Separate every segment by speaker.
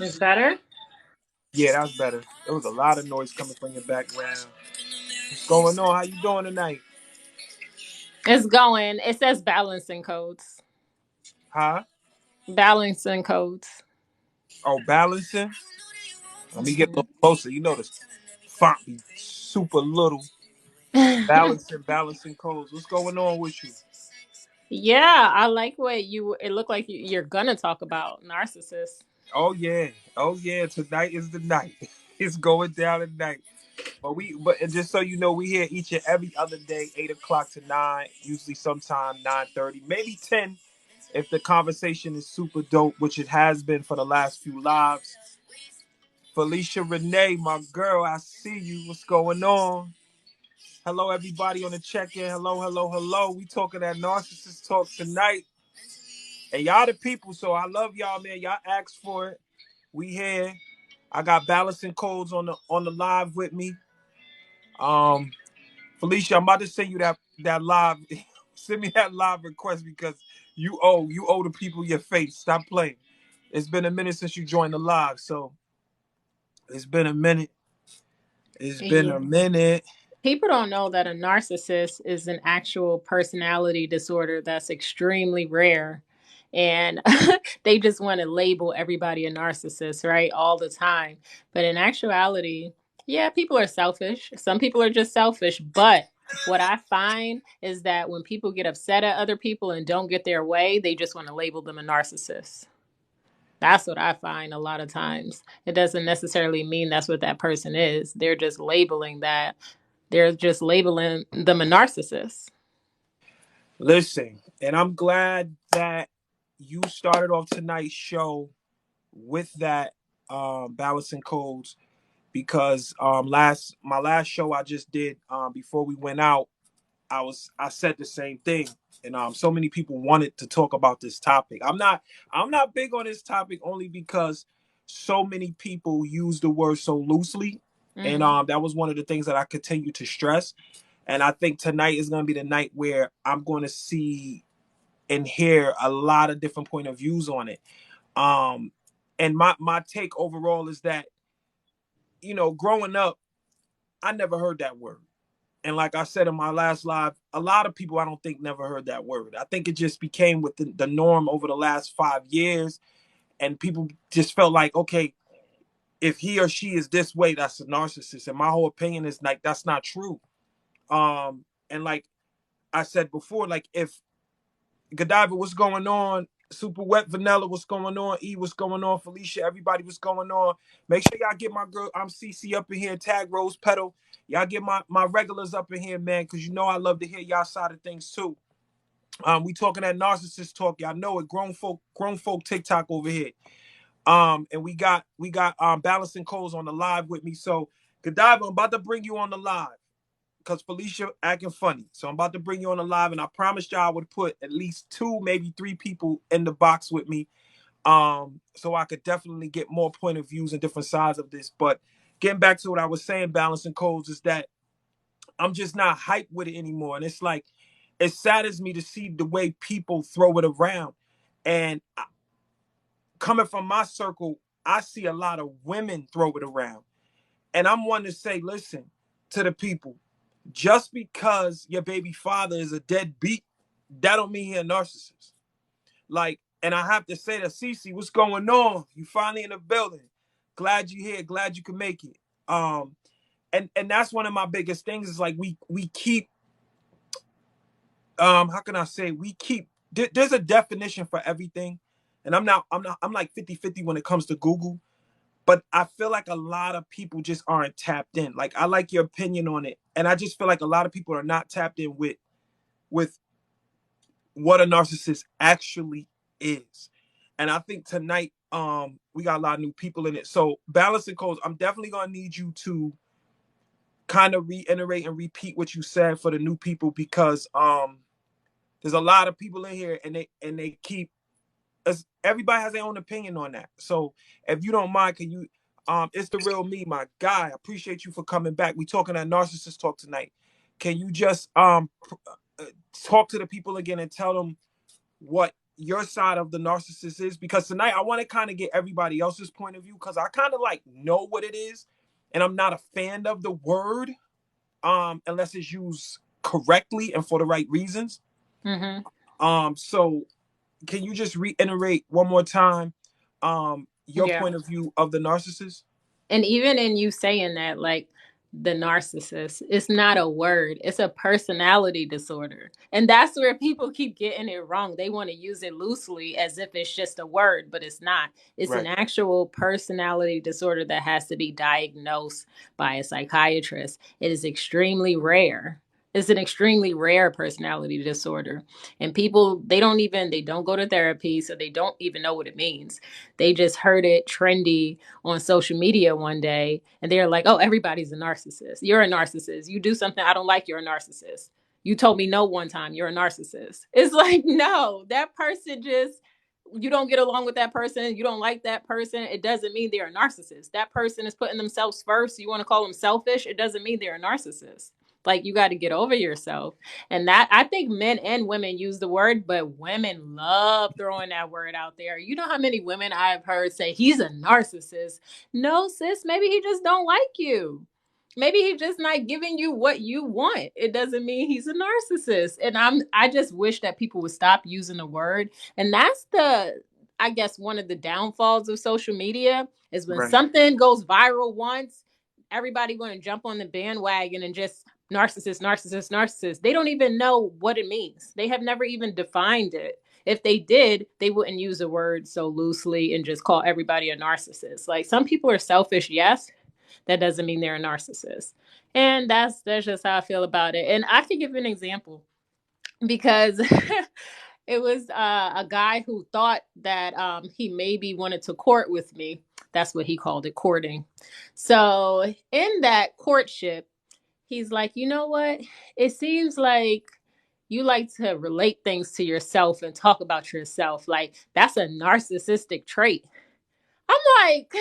Speaker 1: It's better?
Speaker 2: Yeah, that's better. There was a lot of noise coming from your background. What's going on? How you doing tonight?
Speaker 1: It's going. It says balancing codes.
Speaker 2: Huh?
Speaker 1: Balancing codes.
Speaker 2: Oh, balancing. Let me get a
Speaker 1: Hmm.
Speaker 2: little closer. You know the font be super little. Balancing codes. What's going on with you?
Speaker 1: Yeah, I like what it looked like you're gonna talk about narcissists.
Speaker 2: Oh yeah. Oh yeah. Tonight is the night. It's going down tonight. But and just so you know, we here each and every other day, 8 o'clock to 9, usually sometime 9:30, maybe 10, if the conversation is super dope, which it has been for the last few lives. Felicia Renee, my girl, I see you. What's going on? Hello, everybody on the check-in. Hello, hello, hello. We talking that narcissist talk tonight. And y'all the people, so I love y'all, man. Y'all asked for it. We here. I got balancing codes on the live with me. Um, Felicia, I'm about to send you that live. Send me that live request because you owe the people your face. Stop playing. It's been a minute since you joined the live, so it's been a minute. It's been
Speaker 1: Yeah.
Speaker 2: a minute.
Speaker 1: People don't know that a narcissist is an actual personality disorder that's extremely rare. And they just want to label everybody a narcissist, right? All the time. But in actuality, yeah, people are selfish. Some people are just selfish. But what I find is that when people get upset at other people and don't get their way, they just want to label them a narcissist. That's what I find a lot of times. It doesn't necessarily mean that's what that person is. They're just labeling them a narcissist.
Speaker 2: Listen, and I'm glad that you started off tonight's show with that balancing codes because my last show I just did before we went out, I said the same thing. And so many people wanted to talk about this topic. I'm not big on this topic only because so many people use the word so loosely. And
Speaker 1: Mm.
Speaker 2: that was one of the things that I continue to stress. And I think tonight is going to be the night where I'm going to see and hear a lot of different point of views on it. Um, and my take overall is that growing up, I never heard that word. And like I said in my last live, a lot of people I don't think never heard that word. I think it just became with the norm over the last 5 years, and people just felt like, okay, if he or she is this way, that's a narcissist. And my whole opinion is like that's not true. And like I said before, like if Godiva, what's going on? Super Wet Vanilla, what's going on? E, what's going on? Felicia, everybody, what's going on? Make sure y'all get my girl, I'm CC up in here, tag Rose Petal. Y'all get my regulars up in here, man, because you know I love to hear y'all side of things too. We talking that narcissist talk. Y'all know it. Grown folk TikTok over here. And we got balancing codes on the live with me. So Godiva, I'm about to bring you on the live because Felicia acting funny. So I'm about to bring you on the live, and I promised y'all I would put at least two, maybe three people in the box with me, so I could definitely get more point of views and different sides of this. But getting back to what I was saying, balancing codes is that I'm just not hyped with it anymore, and it's like it saddens me to see the way people throw it around. And coming from my circle, I see a lot of women throw it around, and I'm one to say, listen to the people. Just because your baby father is a deadbeat, that don't mean he's a narcissist. Like, and I have to say that Cece, what's going on? You finally in the building. Glad you here. Glad you can make it. And that's one of my biggest things is like we keep how can I say we keep there's a definition for everything. And I'm like 50-50 when it comes to Google. But I feel like a lot of people just aren't tapped in. Like I like your opinion on it. And I just feel like a lot of people are not tapped in with what a narcissist actually is. And I think tonight we got a lot of new people in it. So balancing codes, I'm definitely gonna need you to kind of reiterate and repeat what you said for the new people because there's a lot of people in here and they keep everybody has their own opinion on that. So if you don't mind, can you it's the real me, my guy. I appreciate you for coming back. We talking that narcissist talk tonight. Can you just talk to the people again and tell them what your side of the narcissist is, because tonight I want to kind of get everybody else's point of view, because I kind of like know what it is, and I'm not a fan of the word unless it's used correctly and for the right reasons.
Speaker 1: Mm-hmm.
Speaker 2: So can you just reiterate one more time your
Speaker 1: Yeah.
Speaker 2: point of view of the narcissist?
Speaker 1: And even in you saying that, like the narcissist, it's not a word, it's a personality disorder. And that's where people keep getting it wrong. They want to use it loosely as if it's just a word, but it's not. It's an
Speaker 2: Right.
Speaker 1: actual personality disorder that has to be diagnosed by a psychiatrist. It is extremely rare. It's an extremely rare personality disorder. And people, they don't go to therapy, so they don't even know what it means. They just heard it trendy on social media one day and they're like, oh, everybody's a narcissist. You're a narcissist. You do something I don't like, you're a narcissist. You told me no one time, you're a narcissist. It's like, no, that person just, you don't get along with that person, you don't like that person. It doesn't mean they're a narcissist. That person is putting themselves first. You want to call them selfish? It doesn't mean they're a narcissist. Like, you got to get over yourself. And that, I think men and women use the word, but women love throwing that word out there. You know how many women I've heard say he's a narcissist? No, sis, maybe he just don't like you. Maybe he's just not giving you what you want. It doesn't mean he's a narcissist. And I just wish that people would stop using the word. And that's the, I guess, one of the downfalls of social media is when
Speaker 2: Right.
Speaker 1: something goes viral once, everybody going to jump on the bandwagon and just narcissist, narcissist, narcissist. They don't even know what it means. They have never even defined it. If they did, they wouldn't use the word so loosely and just call everybody a narcissist. Like, some people are selfish, yes. That doesn't mean they're a narcissist. And that's just how I feel about it. And I can give an example because it was a guy who thought that he maybe wanted to court with me. That's what he called it, courting. So in that courtship, he's like, you know what? It seems like you like to relate things to yourself and talk about yourself. Like, that's a narcissistic trait. I'm like,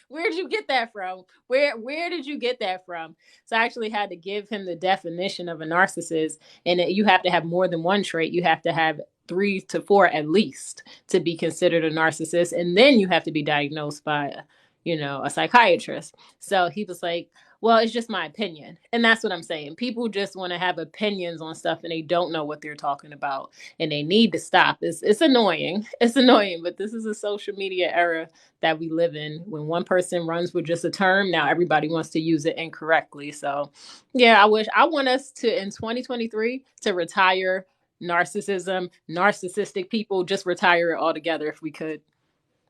Speaker 1: where'd you get that from? Where did you get that from? So I actually had to give him the definition of a narcissist, and you have to have more than one trait. You have to have 3 to 4 at least to be considered a narcissist, and then you have to be diagnosed by, a psychiatrist. So he was like, well, it's just my opinion. And that's what I'm saying. People just want to have opinions on stuff and they don't know what they're talking about. And they need to stop. It's annoying. It's annoying, but this is a social media era that we live in. When one person runs with just a term, now everybody wants to use it incorrectly. So yeah, I want us to in 2023 to retire narcissism, narcissistic people, just retire it altogether if we could.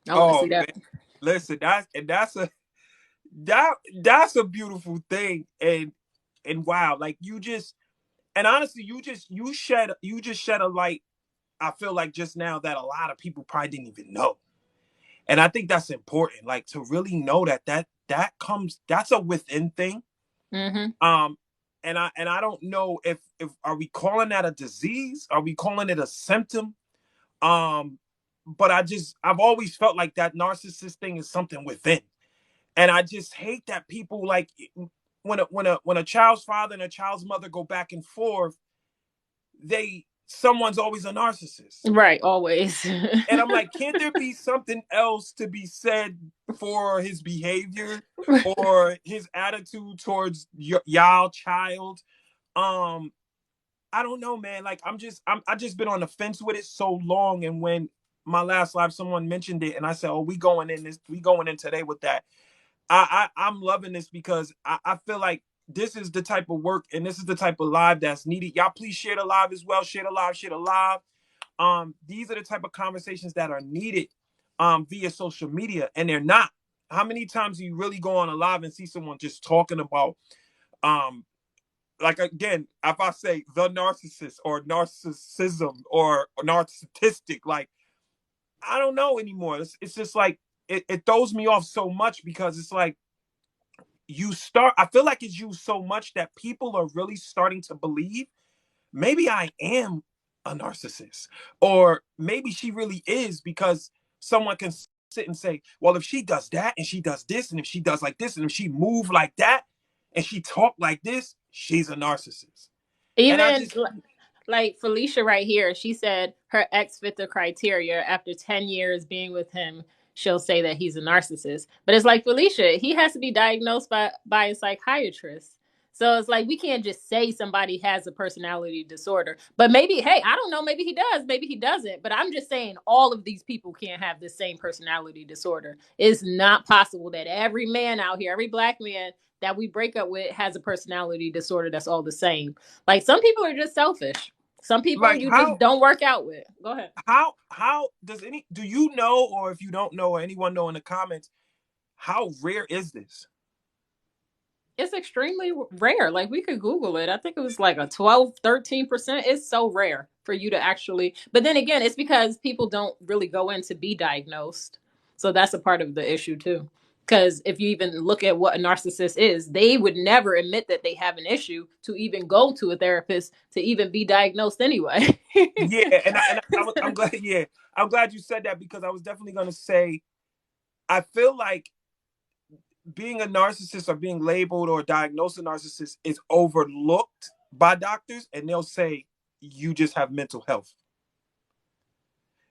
Speaker 1: I want to
Speaker 2: Oh
Speaker 1: see that.
Speaker 2: man, listen, that's a beautiful thing. And wow, like you just, and honestly, you just shed a light, I feel like just now, that a lot of people probably didn't even know. And I think that's important, like to really know that's a within thing.
Speaker 1: Hmm.
Speaker 2: Um, and I don't know if are we calling that a disease? Are we calling it a symptom? Um, but I've always felt like that narcissist thing is something within. And I just hate that people, like, when a child's father and a child's mother go back and forth, they someone's always a narcissist.
Speaker 1: Right, always.
Speaker 2: And I'm like, can't there be something else to be said for his behavior or his attitude towards y'all child? Um, I don't know, man. Like, I just been on the fence with it so long. And when my last live, someone mentioned it, and I said, "Oh, we going in today with that." I'm loving this because I feel like this is the type of work and this is the type of live that's needed. Y'all please share the live as well. Share the live, share the live. These are the type of conversations that are needed via social media, and they're not. How many times do you really go on a live and see someone just talking about um like, again, if I say the narcissist or narcissism or narcissistic, like, I don't know anymore. It's just like it throws me off so much because it's like I feel like it's used so much that people are really starting to believe maybe I am a narcissist, or maybe she really is, because someone can sit and say, well, if she does that and she does this and if she does like this and if she move like that and she talk like this, she's a narcissist. And I
Speaker 1: Even
Speaker 2: just
Speaker 1: Like Felicia right here, she said her ex fit the criteria. After 10 years being with him, she'll say that he's a narcissist. But it's like Felicia, he has to be diagnosed by a psychiatrist. So it's like we can't just say somebody has a personality disorder. But maybe, hey, I don't know, maybe he does, maybe he doesn't. But I'm just saying all of these people can't have the same personality disorder. It's not possible that every man out here, every black man that we break up with has a personality disorder that's all the same. Like some people are just selfish. Some people
Speaker 2: Like
Speaker 1: you just don't work out with. Go ahead.
Speaker 2: how does any do you know, or if you don't know, or anyone know in the comments, how rare is this?
Speaker 1: It's extremely rare. Like we could Google it. I think it was like a 12, 13%. It's so rare for you to actually, but then again, it's because people don't really go in to be diagnosed. So that's a part of the issue too. Because if you even look at what a narcissist is, they would never admit that they have an issue to even go to a therapist to even be diagnosed anyway.
Speaker 2: Yeah, I'm glad. Yeah, I'm glad you said that, because I was definitely going to say, I feel like being a narcissist or being labeled or diagnosed a narcissist is overlooked by doctors, and they'll say you just have mental health.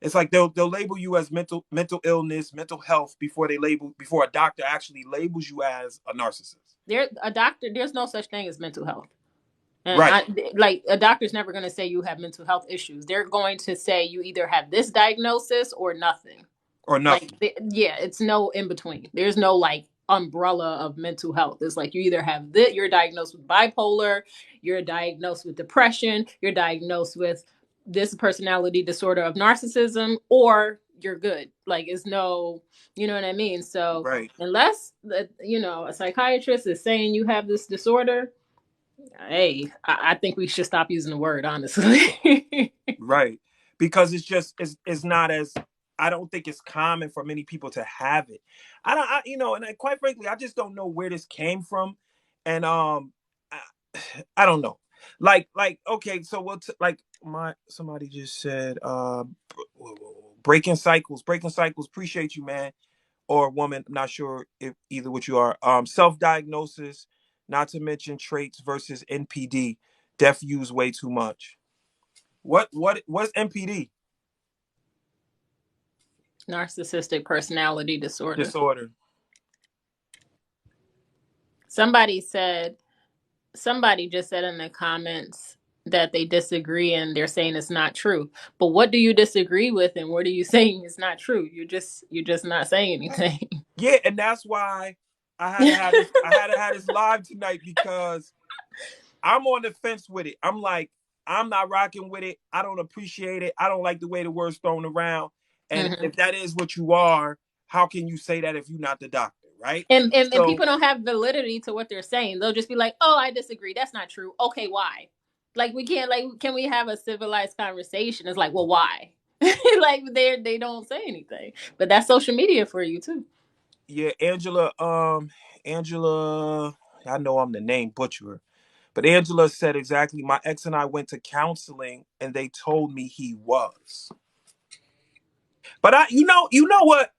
Speaker 2: It's like they'll label you as mental illness, mental health, before a doctor actually labels you as a narcissist.
Speaker 1: A doctor, there's no such thing as mental health. And
Speaker 2: Right.
Speaker 1: like a doctor's never going to say you have mental health issues. They're going to say you either have this diagnosis or nothing.
Speaker 2: Or
Speaker 1: Like,
Speaker 2: nothing.
Speaker 1: yeah, it's no in between. There's no like umbrella of mental health. It's like you either have this, you're diagnosed with bipolar, you're diagnosed with depression, you're diagnosed with this personality disorder of narcissism, or you're good. Like, it's no, you know what I mean? So,
Speaker 2: Right.
Speaker 1: unless, a psychiatrist is saying you have this disorder, hey, I think we should stop using the word, honestly.
Speaker 2: Right. Because it's not as, I don't think it's common for many people to have it. I don't I, you know, and quite frankly, I just don't know where this came from. And I, I don't know. Like okay, so like my somebody just said breaking cycles, appreciate you, man, or woman, I'm not sure if either what you are. Self-diagnosis, not to mention traits versus NPD. Def use way too much. What's NPD?
Speaker 1: Narcissistic personality disorder.
Speaker 2: Disorder.
Speaker 1: Somebody said, somebody just said in the comments that they disagree and they're saying it's not true. But what do you disagree with and what are you saying is not true? You're just not saying anything.
Speaker 2: Yeah, and that's why I had to have this live tonight, because I'm on the fence with it. I'm like, I'm not rocking with it. I don't appreciate it. I don't like the way the word's thrown around. And
Speaker 1: Hmm.
Speaker 2: if that is what you are, how can you say that if you're not the doctor, right?
Speaker 1: And
Speaker 2: So
Speaker 1: people don't have validity to what they're saying. They'll just be like, "Oh, I disagree. That's not true." Okay, why? Like we can't like can we have a civilized conversation? It's like, well, why? Like they don't say anything. But that's social media for you too.
Speaker 2: yeah, Angela, I know I'm the name butcherer, but Angela said exactly. My ex and I went to counseling, and they told me he was. But you know what?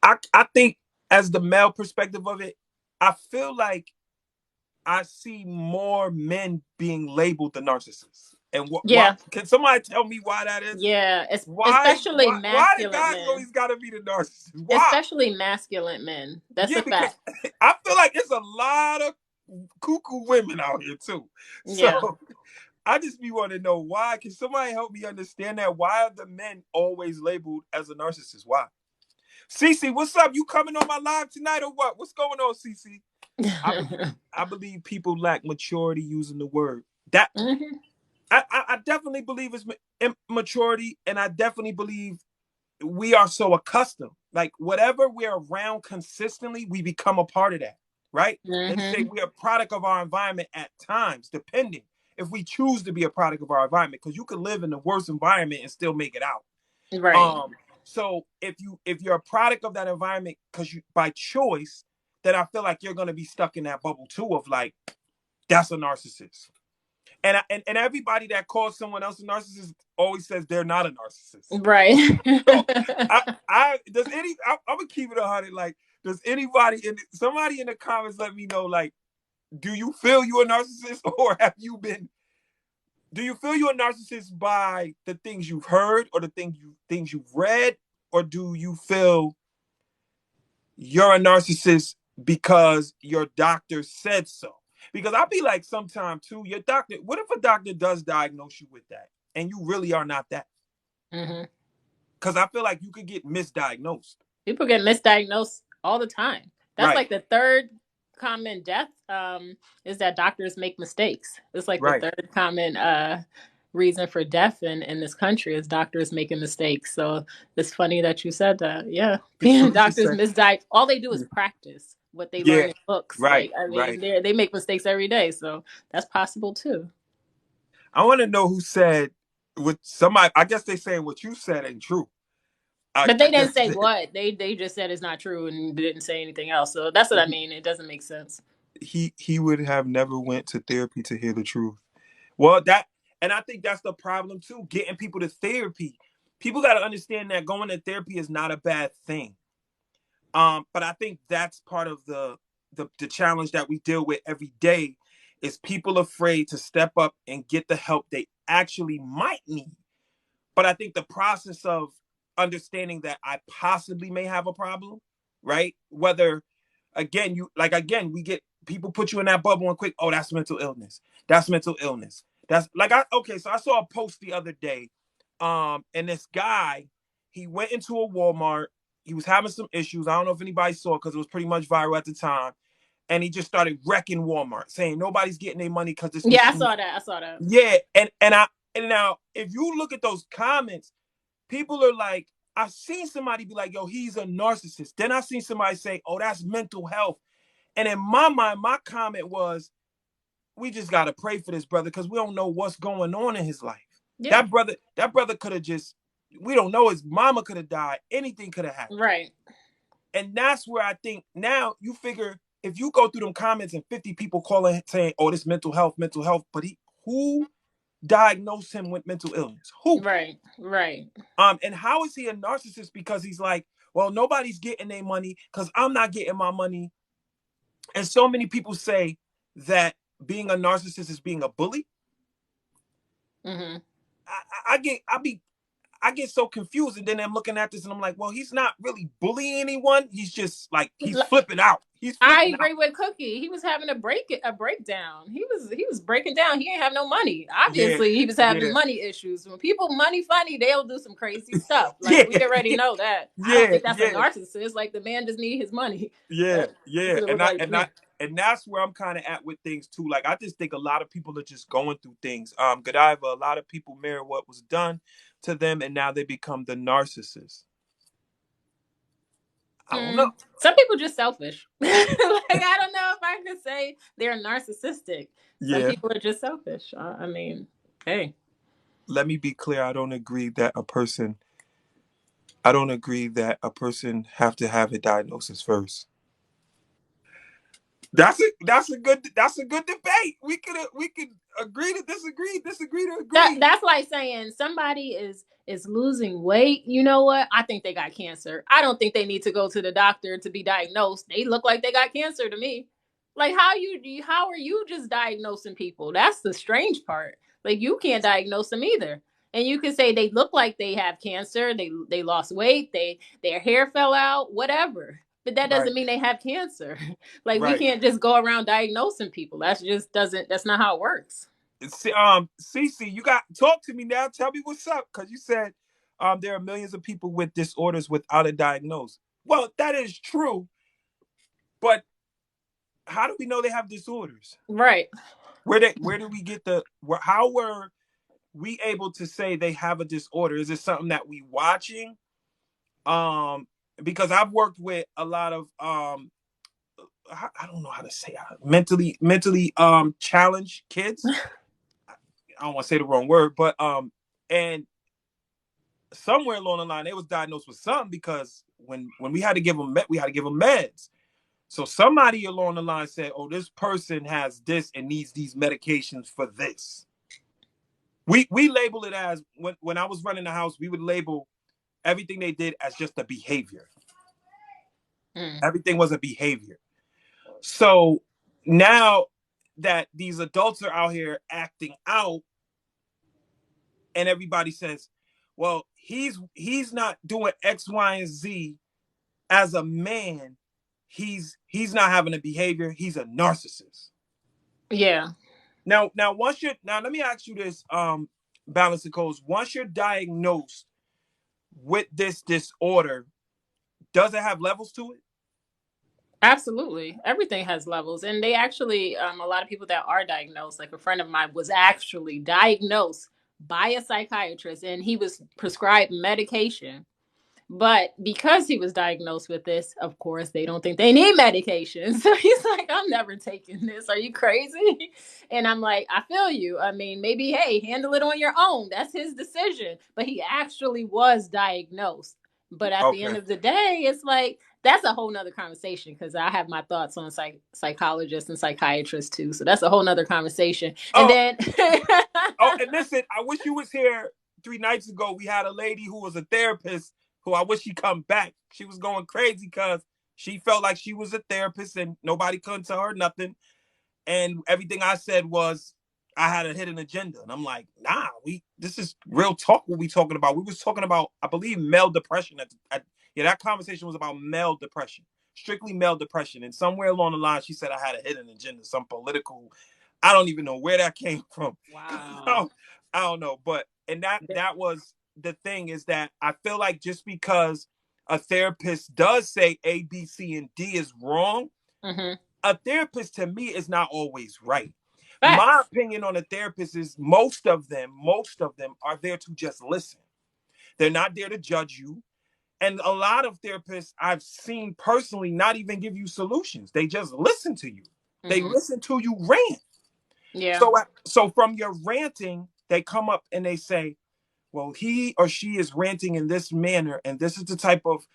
Speaker 2: I think, as the male perspective of it, I feel like I see more men being labeled the narcissists. And what
Speaker 1: Yeah.
Speaker 2: can somebody tell me why that is?
Speaker 1: Yeah,
Speaker 2: Why
Speaker 1: especially
Speaker 2: why the
Speaker 1: masculine
Speaker 2: guys
Speaker 1: men.
Speaker 2: always got to be the narcissist? Why?
Speaker 1: Especially masculine men. That's
Speaker 2: Yeah,
Speaker 1: a
Speaker 2: because
Speaker 1: fact.
Speaker 2: I feel like it's a lot of cuckoo women out here too.
Speaker 1: Yeah.
Speaker 2: So I just be want to know why. Can somebody help me understand that? Why are the men always labeled as a narcissist? Why? Cece, what's up? You coming on my live tonight or what? What's going on, Cece? I believe I believe people lack maturity using the word. That
Speaker 1: Hmm.
Speaker 2: I definitely believe it's immaturity, and I definitely believe we are so accustomed. Like whatever we're around consistently, we become a part of that, right? They say
Speaker 1: Hmm.
Speaker 2: we're a product of our environment at times, depending if we choose to be a product of our environment, because you can live in the worst environment and still make it out.
Speaker 1: Right.
Speaker 2: So if you're a product of that environment because you by choice, then I feel like you're gonna be stuck in that bubble too of like that's a narcissist. And everybody that calls someone else a narcissist always says they're not a narcissist.
Speaker 1: Right.
Speaker 2: So I does any I'm gonna keep it 100. Like, does anybody in somebody in the comments let me know, like, do you feel you're a narcissist or have you been Do you feel you're a narcissist by the things you've heard or the things you've read, or do you feel you're a narcissist because your doctor said so? Because I'll be like, sometime too, your doctor. What if a doctor does diagnose you with that, and you really are not that?
Speaker 1: Hmm.
Speaker 2: Because I feel like you could get misdiagnosed.
Speaker 1: People get misdiagnosed all the time. That's
Speaker 2: Right,
Speaker 1: like the third common death, is that doctors make mistakes. It's like the
Speaker 2: right.
Speaker 1: third common reason for death in this country is doctors making mistakes. So it's funny that you said that. Yeah,
Speaker 2: It's funny you
Speaker 1: doctors
Speaker 2: said.
Speaker 1: misdiagnose. All they do is practice what they learn
Speaker 2: Yeah,
Speaker 1: in books.
Speaker 2: right,
Speaker 1: Like, I mean,
Speaker 2: right.
Speaker 1: they make mistakes every day, so that's possible too.
Speaker 2: I want to know who said what somebody. I guess they saying what you said ain't true.
Speaker 1: But
Speaker 2: I
Speaker 1: they didn't
Speaker 2: guess
Speaker 1: say what they just said it's not true and didn't say anything else. So that's what I mean. It doesn't make sense.
Speaker 2: he would have never went to therapy to hear the truth. Well, that and I think that's the problem too. Getting people to therapy. People got to understand that going to therapy is not a bad thing. But I think that's part of the challenge that we deal with every day is people afraid to step up and get the help they actually might need. But I think the process of understanding that I possibly may have a problem, right? Whether again, we get people put you in that bubble and quick, oh, that's mental illness. That's mental illness. That's like so I saw a post the other day. And this guy, he went into a Walmart, he was having some issues. I don't know if anybody saw because it was pretty much viral at the time. And he just started wrecking Walmart, saying nobody's getting their money because this
Speaker 1: Yeah, I
Speaker 2: machine.
Speaker 1: saw that. I saw that.
Speaker 2: Yeah, and now if you look at those comments, people are like, I've seen somebody be like, yo, he's a narcissist. Then I seen somebody say, oh, that's mental health. And in my mind, my comment was, we just gotta pray for this brother because we don't know what's going on in his life.
Speaker 1: Yeah.
Speaker 2: That brother could have just, we don't know. His mama could have died. Anything could have happened.
Speaker 1: Right.
Speaker 2: And that's where I think now you figure if you go through them comments and 50 people calling saying, oh, this mental health, but who diagnosed him with mental illness? Who?
Speaker 1: Right. Right.
Speaker 2: And how is he a narcissist? Because he's like, well, nobody's getting their money because I'm not getting my money. And so many people say that being a narcissist is being a bully.
Speaker 1: Hmm.
Speaker 2: I get so confused, and then I'm looking at this, and I'm like, well, he's not really bullying anyone. He's just like he's flipping out. He's
Speaker 1: I
Speaker 2: flipping out.
Speaker 1: agree with Cookie. He was having a breakdown. He was breaking down. He ain't have no money.
Speaker 2: Yeah,
Speaker 1: Obviously, he was having
Speaker 2: yeah,
Speaker 1: money issues. When people money funny, they'll do some crazy stuff. Like
Speaker 2: yeah,
Speaker 1: we already know that. I don't
Speaker 2: yeah,
Speaker 1: think that's a
Speaker 2: yeah,
Speaker 1: narcissist. Like the man just need his money.
Speaker 2: yeah,
Speaker 1: That's
Speaker 2: yeah.
Speaker 1: what it looked like to me.
Speaker 2: And that's where I'm kind of at with things too. Like I just think a lot of people are just going through things. Godiva, a lot of people mirror what was done to them, and now they become the narcissist. I don't know.
Speaker 1: Some people just selfish. Like I don't know if I could say they're narcissistic. Some
Speaker 2: Yeah.
Speaker 1: people are just selfish. I mean, hey.
Speaker 2: Let me be clear. I don't agree that a person have to have a diagnosis first. That's a good debate. We could agree to disagree, disagree to agree.
Speaker 1: That's like saying somebody is losing weight. You know what? I think they got cancer. I don't think they need to go to the doctor to be diagnosed. They look like they got cancer to me. Like how are you just diagnosing people? That's the strange part. Like you can't diagnose them either. And you can say they look like they have cancer, they lost weight, their hair fell out, whatever. But that
Speaker 2: Right,
Speaker 1: doesn't mean they have cancer. Like we
Speaker 2: right.
Speaker 1: can't just go around diagnosing people. That's just doesn't that's not how it works.
Speaker 2: Cece, you got talk to me now. Tell me what's up, because you said there are millions of people with disorders without a diagnosis. Well, that is true, but how do we know they have disorders?
Speaker 1: Right.
Speaker 2: Where do we get how were we able to say they have a disorder? Is it something that we watching? Um, because I've worked with a lot of I don't know how to say mentally challenged kids. I don't want to say the wrong word, but and somewhere along the line they was diagnosed with something because when we had to give them we had to give them meds. So somebody along the line said, "Oh, this person has this and needs these medications for this." We label it as when I was running the house, we would label everything they did as just a behavior.
Speaker 1: Mm.
Speaker 2: Everything was a behavior. So now that these adults are out here acting out, and everybody says, well, he's not doing X, Y, and Z as a man. He's not having a behavior. He's a narcissist.
Speaker 1: Yeah.
Speaker 2: Now once you're now let me ask you this, balance and codes. Once you're diagnosed with this disorder, does it have levels to it?
Speaker 1: Absolutely. Everything has levels. And they actually, a lot of people that are diagnosed, like a friend of mine was actually diagnosed by a psychiatrist and he was prescribed medication. But because he was diagnosed with this, of course, they don't think they need medication. So he's like, I'm never taking this. Are you crazy? And I'm like, I feel you. I mean, maybe, hey, handle it on your own. That's his decision. But he actually was diagnosed. But at the end
Speaker 2: Okay.
Speaker 1: of the day, it's like, that's a whole nother conversation because I have my thoughts on psychologists and psychiatrists too. So that's a whole nother conversation. And
Speaker 2: Oh,
Speaker 1: then,
Speaker 2: and listen, I wish you was here 3 nights ago. We had a lady who was a therapist who I wish she come back. She was going crazy because she felt like she was a therapist and nobody couldn't tell her nothing. And everything I said was I had a hidden agenda. And I'm like, nah, this is real talk. What we talking about? We was talking about, I believe, male depression. Yeah, that conversation was about male depression, strictly male depression. And somewhere along the line, she said I had a hidden agenda, some political. I don't even know where that came from.
Speaker 1: wow.
Speaker 2: I don't know, but and that was the thing, is that I feel like just because a therapist does say A, B, C, and D is wrong,
Speaker 1: Mm-hmm.
Speaker 2: a therapist to me is not always right. My
Speaker 1: Facts.
Speaker 2: opinion on a therapist is most of them are there to just listen. They're not there to judge you. And a lot of therapists I've seen personally not even give you solutions. They just listen to you. They
Speaker 1: Mm-hmm.
Speaker 2: listen to you rant.
Speaker 1: Yeah.
Speaker 2: So from your ranting, they come up and they say, well, he or she is ranting in this manner, and this is the type of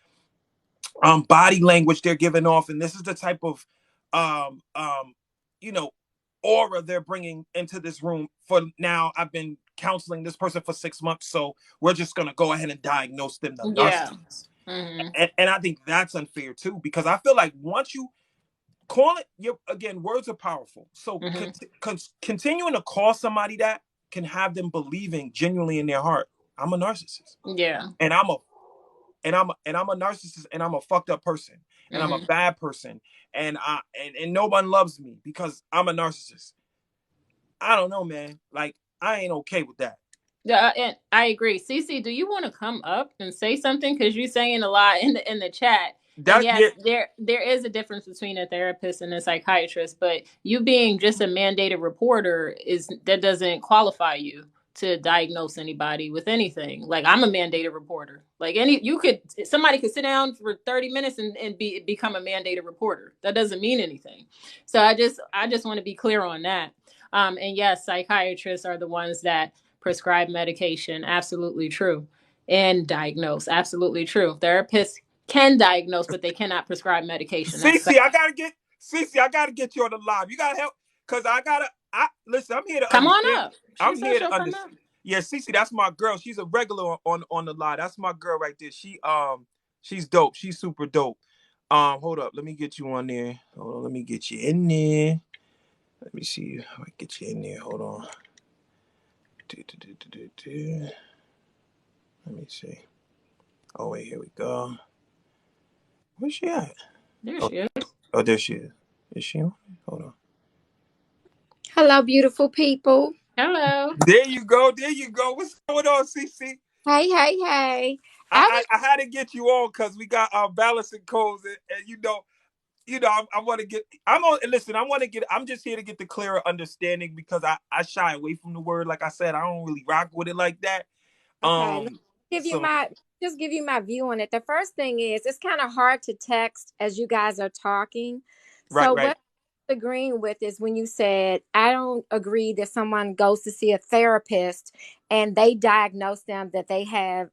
Speaker 2: body language they're giving off, and this is the type of um, um, you know aura they're bringing into this room. For now, I've been counseling this person for 6 months, so we're just gonna go ahead and diagnose them the
Speaker 1: Yeah.
Speaker 2: narcissist.
Speaker 1: Mm-hmm.
Speaker 2: And I think that's unfair too, because I feel like once you call it, again, words are powerful. So
Speaker 1: Mm-hmm.
Speaker 2: continuing to call somebody that can have them believing genuinely in their heart, I'm a narcissist,
Speaker 1: Yeah.
Speaker 2: and I'm a narcissist, and I'm a fucked up person, and I'm a
Speaker 1: Mm-hmm.
Speaker 2: bad person, and no one loves me because I'm a narcissist. I don't know, man. Like, I ain't okay with that.
Speaker 1: Yeah, and I agree. Cece, do you want to come up and say something? Because you're saying a lot in the chat. And
Speaker 2: That
Speaker 1: yes,
Speaker 2: yeah,
Speaker 1: there is a difference between a therapist and a psychiatrist, but you being just a mandated reporter is that doesn't qualify you to diagnose anybody with anything. Like I'm a mandated reporter. Like somebody could sit down for 30 minutes and become a mandated reporter. That doesn't mean anything. So I just want to be clear on that. And yes, psychiatrists are the ones that prescribe medication, absolutely true, and diagnose, absolutely true. Therapists can diagnose, but they cannot prescribe medication. That's
Speaker 2: Cece,
Speaker 1: fact.
Speaker 2: I gotta get you on the live. You gotta help, because I listen. I'm here to
Speaker 1: Come on
Speaker 2: understand.
Speaker 1: up. She
Speaker 2: I'm
Speaker 1: said
Speaker 2: here
Speaker 1: she'll
Speaker 2: to
Speaker 1: come up.
Speaker 2: understand. Yeah, Cece, that's my girl. She's a regular on the live. That's my girl right there. She's dope. She's super dope. Hold up. Let me get you on there. Hold on. Let me get you in there. Let me see how I get you in there. Hold on. Do, do, do, do, do, do. Let me see. Oh wait, here we go. Where's she at?
Speaker 1: There
Speaker 2: Oh,
Speaker 1: she is.
Speaker 2: oh, there she is. Is she on? Hold on.
Speaker 3: Hello, beautiful people.
Speaker 1: Hello.
Speaker 2: There you go. There you go. What's going on, CC?
Speaker 3: Hey, hey, hey. I
Speaker 2: I
Speaker 3: was
Speaker 2: I, I had to get you on because we got our balancing codes, and I want to get. I'm on. Listen, I want to get. I'm just here to get the clearer understanding, because I shy away from the word. Like I said, I don't really rock with it like that.
Speaker 3: okay. Let me give you
Speaker 2: So
Speaker 3: my just give you my view on it. The first thing is it's kind of hard to text as you guys are talking.
Speaker 2: right,
Speaker 3: So
Speaker 2: right.
Speaker 3: what I'm agreeing with is when you said I don't agree that someone goes to see a therapist and they diagnose them that they have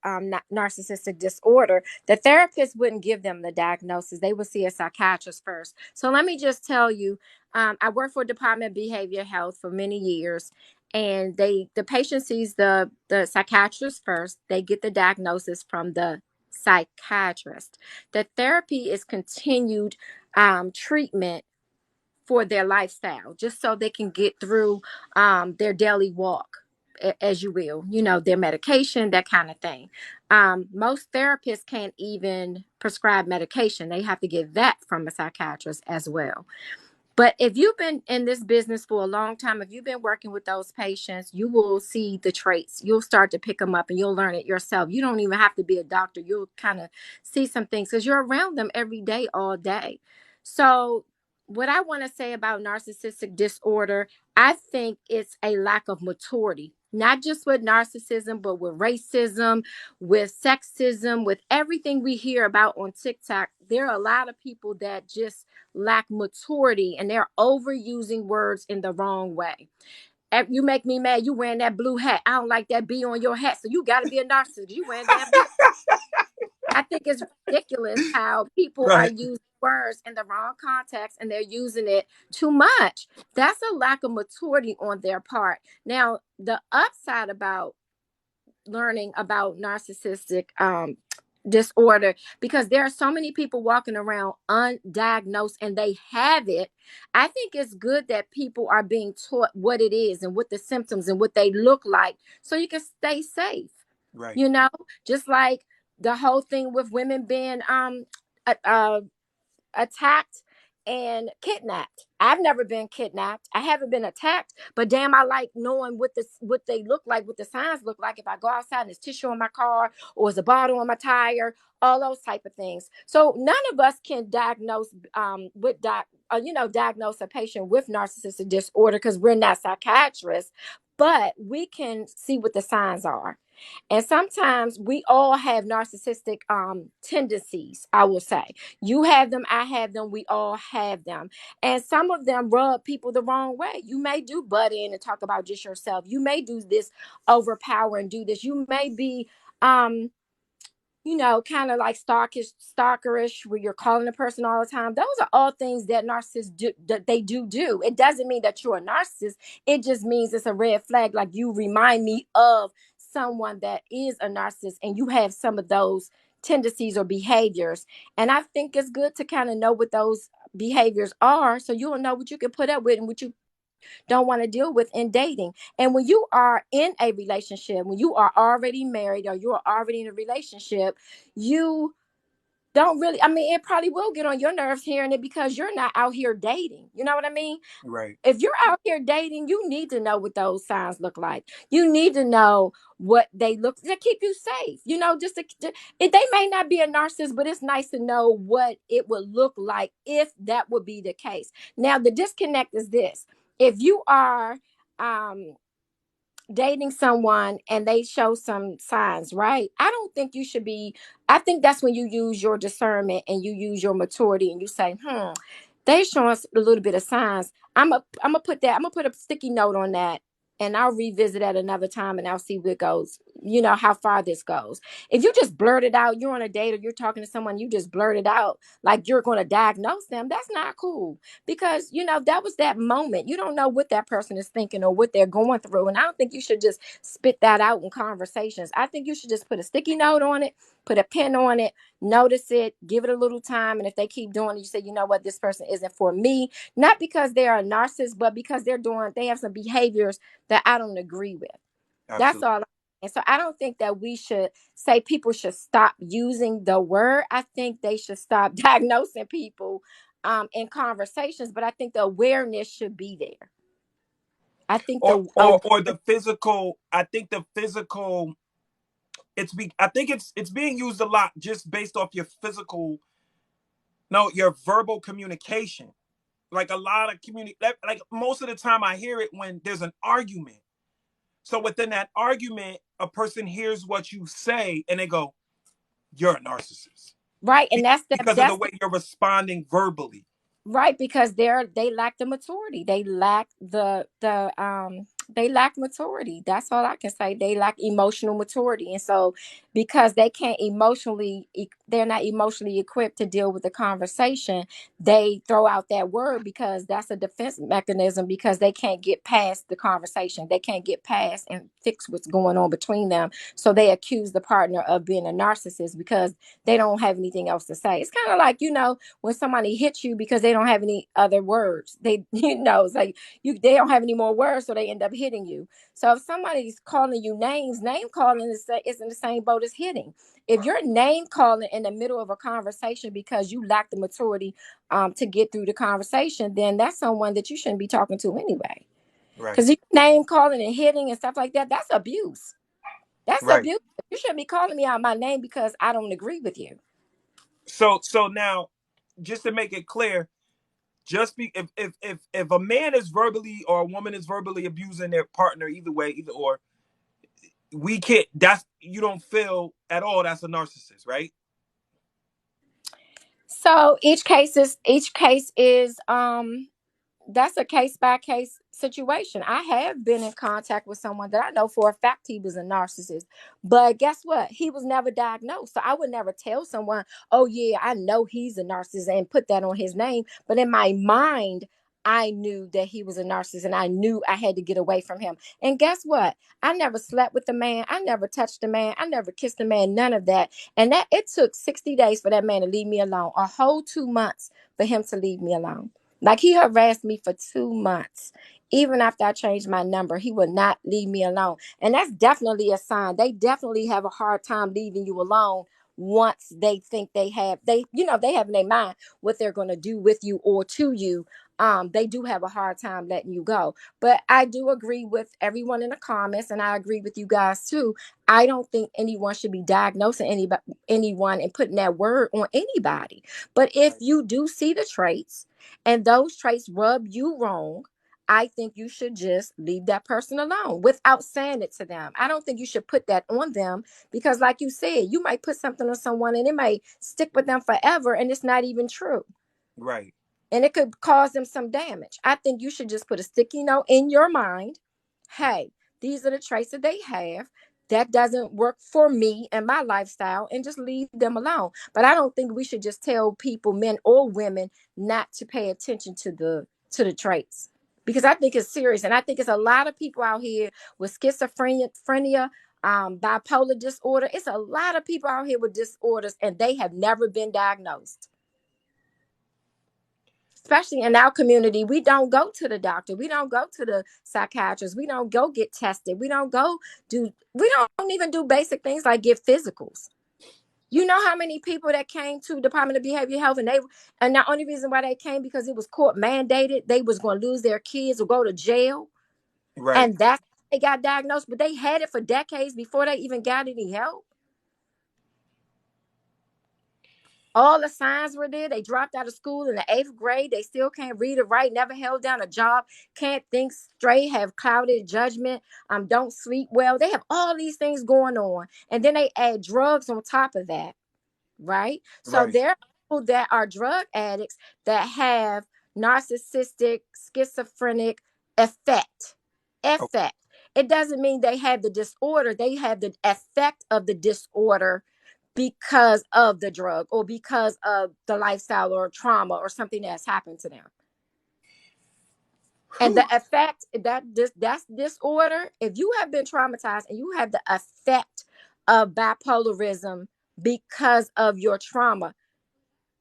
Speaker 3: narcissistic disorder. The therapist wouldn't give them the diagnosis. They would see a psychiatrist first. So let me just tell you, I worked for Department of Behavior Health for many years, and the patient sees the psychiatrist first. They get the diagnosis from the psychiatrist. The therapy is continued treatment for their lifestyle, just so they can get through their daily walk as you will, their medication, that kind of thing. Most therapists can't even prescribe medication. They have to get that from a psychiatrist as well. But if you've been in this business for a long time, if you've been working with those patients, you will see the traits. You'll start to pick them up and you'll learn it yourself. You don't even have to be a doctor. You'll kind of see some things because you're around them every day, all day. So, what I want to say about narcissistic disorder, I think it's a lack of maturity, not just with narcissism, but with racism, with sexism, with everything we hear about on TikTok. There are a lot of people that just lack maturity and they're overusing words in the wrong way. You make me mad. You wearing that blue hat. I don't like that B on your hat. So you got to be a narcissist. You wearing that blue. I think it's ridiculous how people are
Speaker 2: Right.
Speaker 3: using words in the wrong context and they're using it too much. That's a lack of maturity on their part. Now, the upside about learning about narcissistic disorder, because there are so many people walking around undiagnosed and they have it. I think it's good that people are being taught what it is and what the symptoms and what they look like so you can stay safe.
Speaker 2: Right.
Speaker 3: you know just like the whole thing with women being uh, uh, attacked and kidnapped. I've never been kidnapped. I haven't been attacked, but damn, I like knowing what they look like, what the signs look like. If I go outside and there's tissue on my car or there's a bottle on my tire, all those type of things. So none of us can diagnose diagnose a patient with narcissistic disorder because we're not psychiatrists, but we can see what the signs are. And sometimes we all have narcissistic tendencies, I will say. You have them, I have them, we all have them. And some of them rub people the wrong way. You may do butt in and talk about just yourself. You may do this, overpower and do this. You may be kind of like stalkerish, where you're calling a person all the time. Those are all things that narcissists do, that they do. It doesn't mean that you're a narcissist. It just means it's a red flag. Like, you remind me of someone that is a narcissist, and you have some of those tendencies or behaviors. And I think it's good to kind of know what those behaviors are, so you'll know what you can put up with and what you don't want to deal with in dating. And when you are in a relationship, when you are already married or you are already in a relationship, you don't really, I mean, it probably will get on your nerves hearing it because you're not out here dating. You know what I mean?
Speaker 2: Right.
Speaker 3: If you're out here dating, you need to know what those signs look like. You need to know what they look to keep you safe. They may not be a narcissist, but it's nice to know what it would look like if that would be the case. Now, the disconnect is this: if you are um dating someone and they show some signs, right? I don't think you should be. I think that's when you use your discernment and you use your maturity and you say, they show us a little bit of signs. I'm gonna put a sticky note on that, and I'll revisit at another time and I'll see where it goes, how far this goes. If you just blurt it out, you're on a date or you're talking to someone, you just blurt it out like you're going to diagnose them, that's not cool. Because that was that moment. You don't know what that person is thinking or what they're going through, and I don't think you should just spit that out in conversations. I think you should just put a sticky note on it, put a pin on it, notice it, give it a little time, and if they keep doing it, you say, you know what, this person isn't for me. Not because they are a narcissist, but because they have some behaviors that I don't agree with. That's
Speaker 2: Absolutely.
Speaker 3: all. And so I don't think that we should say people should stop using the word. I think they should stop diagnosing people in conversations, but I think the awareness should be there. I think
Speaker 2: Or
Speaker 3: the
Speaker 2: or the physical. I think the physical. I think it's being used a lot just based off your physical. No, your verbal communication. Like a lot of like most of the time I hear it when there's an argument. So within that argument, a person hears what you say and they go, "You're a narcissist,"
Speaker 3: right, and
Speaker 2: because of the way you're responding verbally.
Speaker 3: right, because they lack the maturity. They lack they lack maturity. That's all I can say. They lack emotional maturity. And so because they're not emotionally equipped to deal with the conversation, they throw out that word because that's a defense mechanism, because they can't get past the conversation. They can't get past and fix what's going on between them. So they accuse the partner of being a narcissist because they don't have anything else to say. It's kind of like, when somebody hits you because they don't have any other words. They, it's like they don't have any more words, so they end up hitting you. So if somebody's calling you names, name calling is in the same boat as hitting. If you're name calling in the middle of a conversation because you lack the maturity to get through the conversation, then that's someone that you shouldn't be talking to anyway.
Speaker 2: Right.
Speaker 3: Because you name calling and hitting and stuff like that, that's abuse. That's
Speaker 2: Right.
Speaker 3: abuse. You shouldn't be calling me out my name because I don't agree with you.
Speaker 2: So now, just to make it clear, just be if a man is verbally or a woman is verbally abusing their partner, either way, either or, we can't. That's you don't feel at all. That's a narcissist, right?
Speaker 3: So each case is that's a case by case situation. I have been in contact with someone that I know for a fact he was a narcissist, but guess what? He was never diagnosed. So I would never tell someone, oh, yeah, I know he's a narcissist and put that on his name. But in my mind, I knew that he was a narcissist and I knew I had to get away from him. And guess what? I never slept with the man. I never touched the man. I never kissed the man, none of that. And that it took 60 days for that man to leave me alone, a whole 2 months for him to leave me alone. Like he harassed me for 2 months. Even after I changed my number, he would not leave me alone. And that's definitely a sign. They definitely have a hard time leaving you alone once they think they have in their mind what they're going to do with you or to you. They do have a hard time letting you go. But I do agree with everyone in the comments, and I agree with you guys too. I don't think anyone should be diagnosing anyone and putting that word on anybody. But if
Speaker 2: Right.
Speaker 3: you do see the traits, and those traits rub you wrong, I think you should just leave that person alone without saying it to them. I don't think you should put that on them because, like you said, you might put something on someone and it might stick with them forever and it's not even true.
Speaker 2: Right.
Speaker 3: And it could cause them some damage. I think you should just put a sticky note in your mind. Hey, these are the traits that they have. That doesn't work for me and my lifestyle, and just leave them alone. But I don't think we should just tell people, men or women, not to pay attention to the traits because I think it's serious, and I think it's a lot of people out here with schizophrenia, bipolar disorder. It's a lot of people out here with disorders, and they have never been diagnosed. Especially in our community, we don't go to the doctor, we don't go to the psychiatrist, we don't go get tested, we don't even do basic things like get physicals. You know how many people that came to Department of Behavioral Health, and the only reason why they came because it was court mandated, they was going to lose their kids or go to jail,
Speaker 2: Right.
Speaker 3: and that's they got diagnosed, but they had it for decades before they even got any help. All the signs were there. They dropped out of school in the 8th grade. They still can't read or write, never held down a job, can't think straight, have clouded judgment, don't sleep well. They have all these things going on. And then they add drugs on top of that, right? So
Speaker 2: Right.
Speaker 3: there are people that are drug addicts that have narcissistic, schizophrenic effect.
Speaker 2: Oh,
Speaker 3: Effect. It doesn't mean they have the disorder, they have the effect of the disorder because of the drug or because of the lifestyle or trauma or something that's happened to them. And the
Speaker 2: whew.
Speaker 3: effect that's disorder. If you have been traumatized and you have the effect of bipolarism because of your trauma,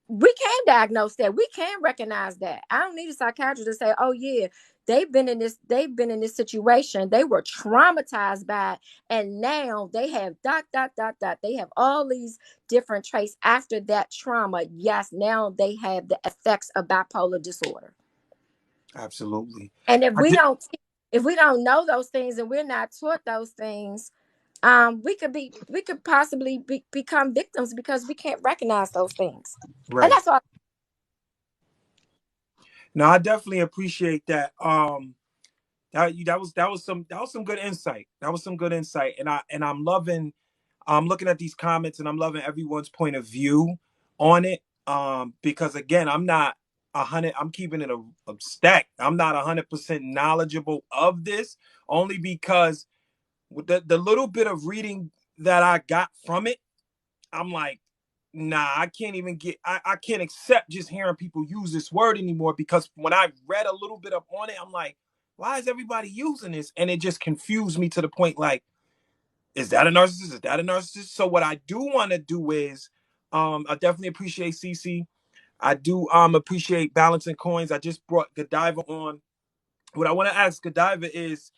Speaker 3: we can diagnose that. We can recognize that. I don't need a psychiatrist to say, oh yeah, they've been in this situation. They were traumatized by it, and now they have dot dot dot dot. They have all these different traits after that trauma. Yes, now they have the effects of bipolar disorder.
Speaker 2: Absolutely.
Speaker 3: And if
Speaker 2: I
Speaker 3: we
Speaker 2: did.
Speaker 3: don't if we don't know those things and we're not taught those things, we could possibly become victims because we can't recognize those things. And
Speaker 2: Right.
Speaker 3: that's all.
Speaker 2: No, I definitely appreciate that. That was some good insight. That was some good insight, and I'm loving. I'm looking at these comments, and I'm loving everyone's point of view on it. Because again, I'm not 100. I'm keeping it a stack. I'm not 100% knowledgeable of this, only because with the little bit of reading that I got from it, I'm like, nah, I can't even I can't accept just hearing people use this word anymore, because when I read a little bit up on it, I'm like, why is everybody using this? And it just confused me to the point like, is that a narcissist? Is that a narcissist? So what I do want to do is, I definitely appreciate CC. I do appreciate balancing coins. I just brought Godiva on. What I want to ask Godiva is,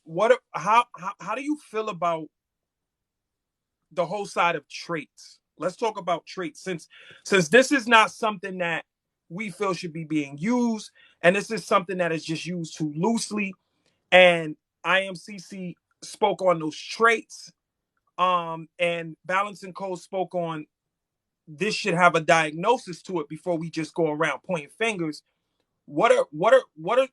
Speaker 2: What? How do you feel about the whole side of traits? Let's talk about traits, since this is not something that we feel should be being used, and this is something that is just used too loosely. And IMCC spoke on those traits, and Balance and Co spoke on this should have a diagnosis to it before we just go around pointing fingers. What are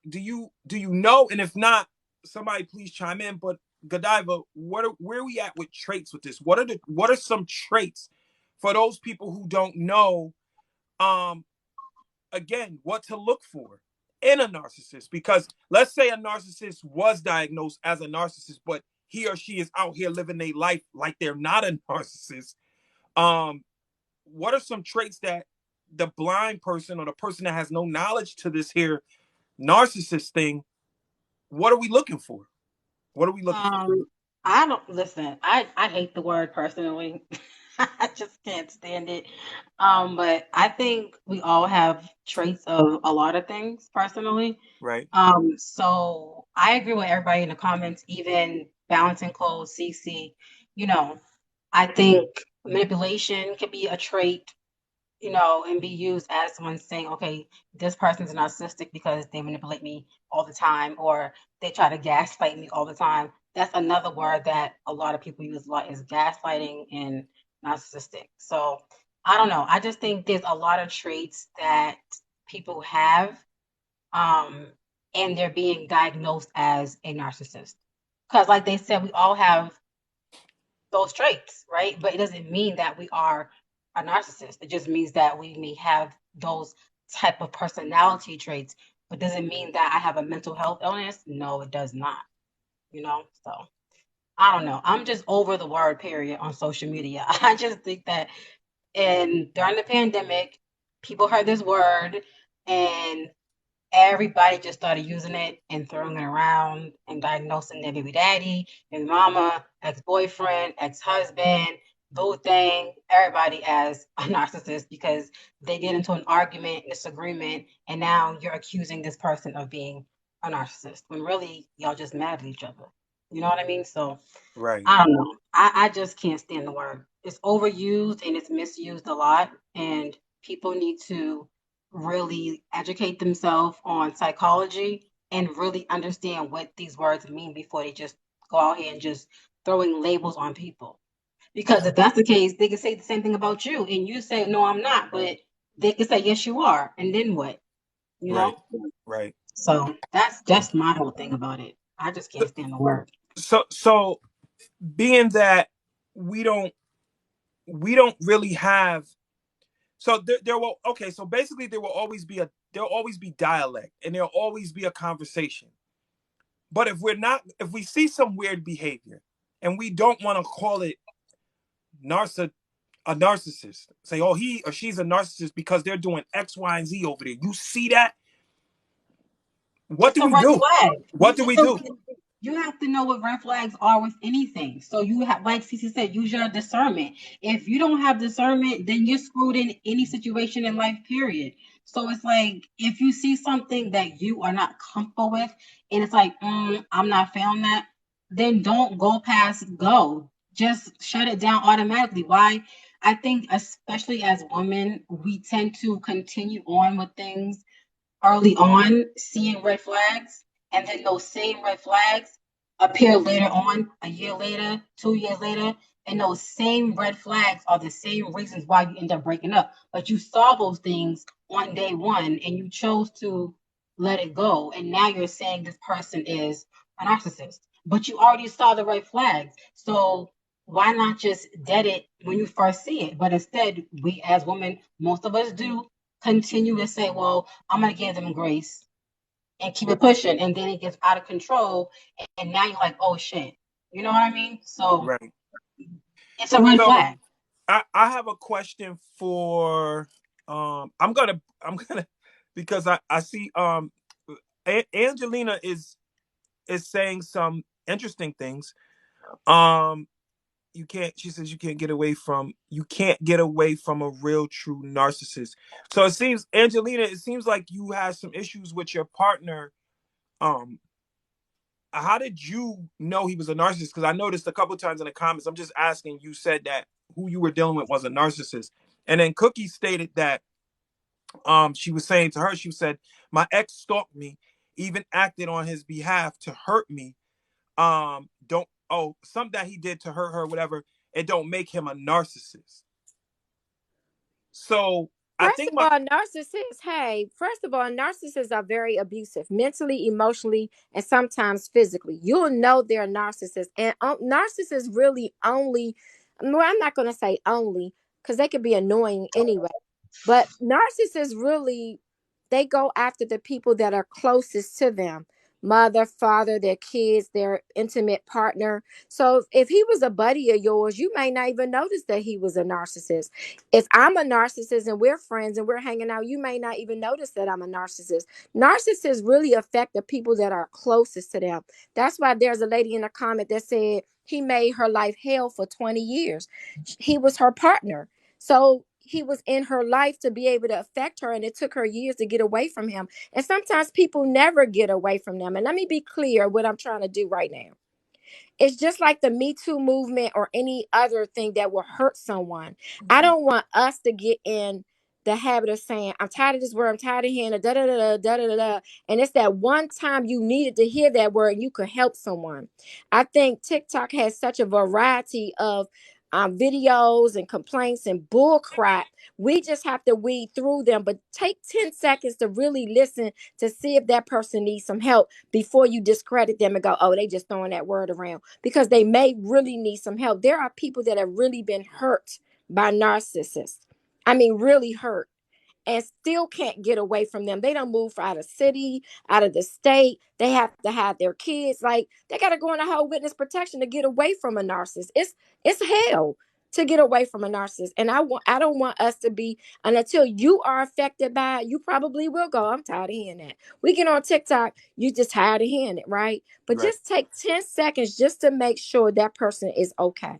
Speaker 2: do you know? And if not, somebody please chime in. But Godiva, where are we at with traits with this? What are some traits for those people who don't know? Um, Again, what to look for in a narcissist? Because let's say a narcissist was diagnosed as a narcissist, but he or she is out here living their life like they're not a narcissist. Um, what are some traits that the blind person or the person that has no knowledge to this here narcissist thing, what are we looking for? What are we looking for?
Speaker 4: Um, I don't listen. I hate the word personally. I just can't stand it. But I think we all have traits of a lot of things personally.
Speaker 2: Right.
Speaker 4: So I agree with everybody in the comments, even balancing clothes, CC. You know, I think manipulation can be a trait, and be used as someone saying, okay, this person's narcissistic because they manipulate me all the time, or they try to gaslight me all the time. That's another word that a lot of people use a lot is gaslighting and narcissistic. So I don't know. I just think there's a lot of traits that people have, um, and they're being diagnosed as a narcissist. Because, like they said, we all have those traits, right? But it doesn't mean that we are a narcissist. It just means that we may have those type of personality traits, but doesn't mean that I have a mental health illness. No, it does not. So I don't know. I'm just over the word period on social media. I just think that during the pandemic, people heard this word and everybody just started using it and throwing it around and diagnosing their baby daddy, their mama, ex-boyfriend, ex-husband, boo thing, everybody as a narcissist because they get into an argument, disagreement, and now you're accusing this person of being a narcissist when really y'all just mad at each other. You know what I mean? So
Speaker 2: Right.
Speaker 4: I don't know. I just can't stand the word. It's overused and it's misused a lot, and people need to really educate themselves on psychology and really understand what these words mean before they just go out here and just throwing labels on people. Because if that's the case, they can say the same thing about you, and you say, "No, I'm not," but they can say, "Yes, you are," and then what? You
Speaker 2: Right.
Speaker 4: know?
Speaker 2: Right.
Speaker 4: So that's just my whole thing about it. I just can't stand the word.
Speaker 2: So being that we don't we don't really have, so there will, okay, so basically there'll always be dialect and there'll always be a conversation. But if we see some weird behavior and we don't want to call it narciss a narcissist, say, oh, he or she's a narcissist because they're doing X, Y, and Z over there. You see that? What
Speaker 4: It's
Speaker 2: do
Speaker 4: a
Speaker 2: we
Speaker 4: red
Speaker 2: do?
Speaker 4: flag.
Speaker 2: What do we do?
Speaker 4: You have to know what red flags are with anything. So you have, like Cece said, use your discernment. If you don't have discernment, then you're screwed in any situation in life, period. So it's like if you see something that you are not comfortable with, and it's like, I'm not feeling that, then don't go past go. Just shut it down automatically. Why? I think, especially as women, we tend to continue on with things early on seeing red flags, and then those same red flags appear later on, a year later, 2 years later, and those same red flags are the same reasons why you end up breaking up. But you saw those things on day one and you chose to let it go. And now you're saying this person is a narcissist. But you already saw the red flags. So why not just dead it when you first see it? But instead, we as women, most of us do continue to say, well, I'm going to give them grace and keep it pushing. And then it gets out of control. And now you're like, oh shit. You know what I mean? So
Speaker 2: Right.
Speaker 4: it's a red
Speaker 2: So
Speaker 4: flag.
Speaker 2: I have a question for I'm gonna because I see Angelina is saying some interesting things. Um she says you can't get away from a real true narcissist. So it seems, Angelina, it seems like you have some issues with your partner um how did you know he was a narcissist? Because I noticed a couple times in the comments, I'm just asking, you said that who you were dealing with was a narcissist. And then Cookie stated that she was saying to her, she said, my ex stalked me, even acted on his behalf to hurt me. Don't something that he did to hurt her, whatever, it don't make him a narcissist. So I
Speaker 3: First
Speaker 2: think
Speaker 3: of all, narcissists are very abusive, mentally, emotionally, and sometimes physically. You'll know they're narcissists. And narcissists really only, well, I'm not going to say only, because they can be annoying anyway. But narcissists really, they go after the people that are closest to them: mother, father, their kids, their intimate partner. So if he was a buddy of yours, you may not even notice that he was a narcissist. If I'm a narcissist and we're friends and we're hanging out, you may not even notice that I'm a narcissist. Narcissists really affect the people that are closest to them. That's why there's a lady in a comment that said he made her life hell for 20 years. He was her partner. So he was in her life to be able to affect her, and it took her years to get away from him. And sometimes people never get away from them. And let me be clear what I'm trying to do right now. It's just like the Me Too movement or any other thing that will hurt someone. I don't want us to get in the habit of saying, I'm tired of this word, I'm tired of hearing it, da da da da da da da. And it's that one time you needed to hear that word and you could help someone. I think TikTok has such a variety of videos and complaints and bull crap. We just have to weed through them, but take 10 seconds to really listen to see if that person needs some help before you discredit them and go, oh, they just throwing that word around, because they may really need some help. There are people that have really been hurt by narcissists. I mean, really hurt, and still can't get away from them. They don't move out of city, out of the state. They have to have their kids. Like, they got to go in a whole witness protection to get away from a narcissist. It's hell to get away from a narcissist. And I don't want us to be, and until you are affected by it, you probably will go, I'm tired of hearing that. We get on TikTok, you just tired of hearing it, right? But
Speaker 2: right,
Speaker 3: just take 10 seconds just to make sure that person is okay.